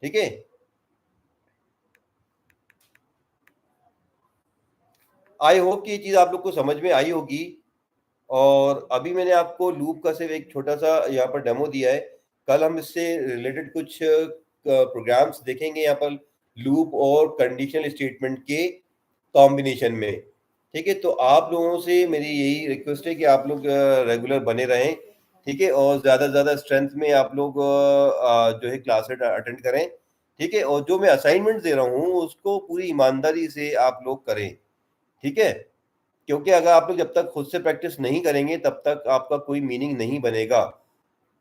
ठीक है, आई होप कि ये चीज आप लोग को समझ में आई होगी। और अभी मैंने आपको लूप का सिर्फ एक छोटा सा यहाँ पर डेमो दिया है, कल हम इससे रिलेटेड कुछ प्रोग्राम्स देखेंगे यहाँ पर, लूप और कंडीशनल स्टेटमेंट के कॉम्बिनेशन में। ठीक है, तो आप लोगों से मेरी यही रिक्वेस्ट है कि आप लोग रेगुलर बने रहें, ठीक है, और ज़्यादा से ज़्यादा स्ट्रेंथ में आप लोग जो है क्लास अटेंड करें। ठीक है, और जो मैं असाइनमेंट दे रहा हूँ उसको पूरी ईमानदारी से आप लोग करें। ठीक है, क्योंकि अगर आप लोग जब तक खुद से प्रैक्टिस नहीं करेंगे तब तक आपका कोई मीनिंग नहीं बनेगा।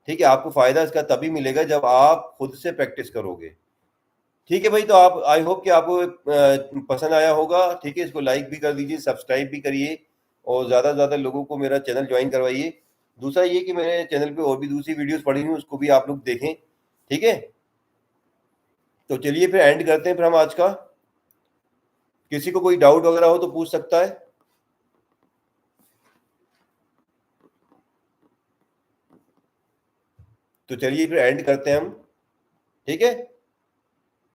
ठीक है, आपको फायदा इसका तभी मिलेगा जब आप खुद से प्रैक्टिस करोगे। ठीक है भाई, तो आप, आई होप कि आपको पसंद आया होगा। ठीक है, इसको लाइक भी कर दीजिए, सब्सक्राइब भी करिए और ज़्यादा से ज़्यादा लोगों को मेरा चैनल ज्वाइन करवाइए। दूसरा ये कि मेरे चैनल पे और भी दूसरी वीडियोस पड़ी हुई, उसको भी आप लोग देखें। ठीक है, तो चलिए फिर एंड करते हैं फिर हम आज का। किसी को कोई डाउट वगैरह हो तो पूछ सकता है। तो चलिए फिर एंड करते हैं हम। ठीक है।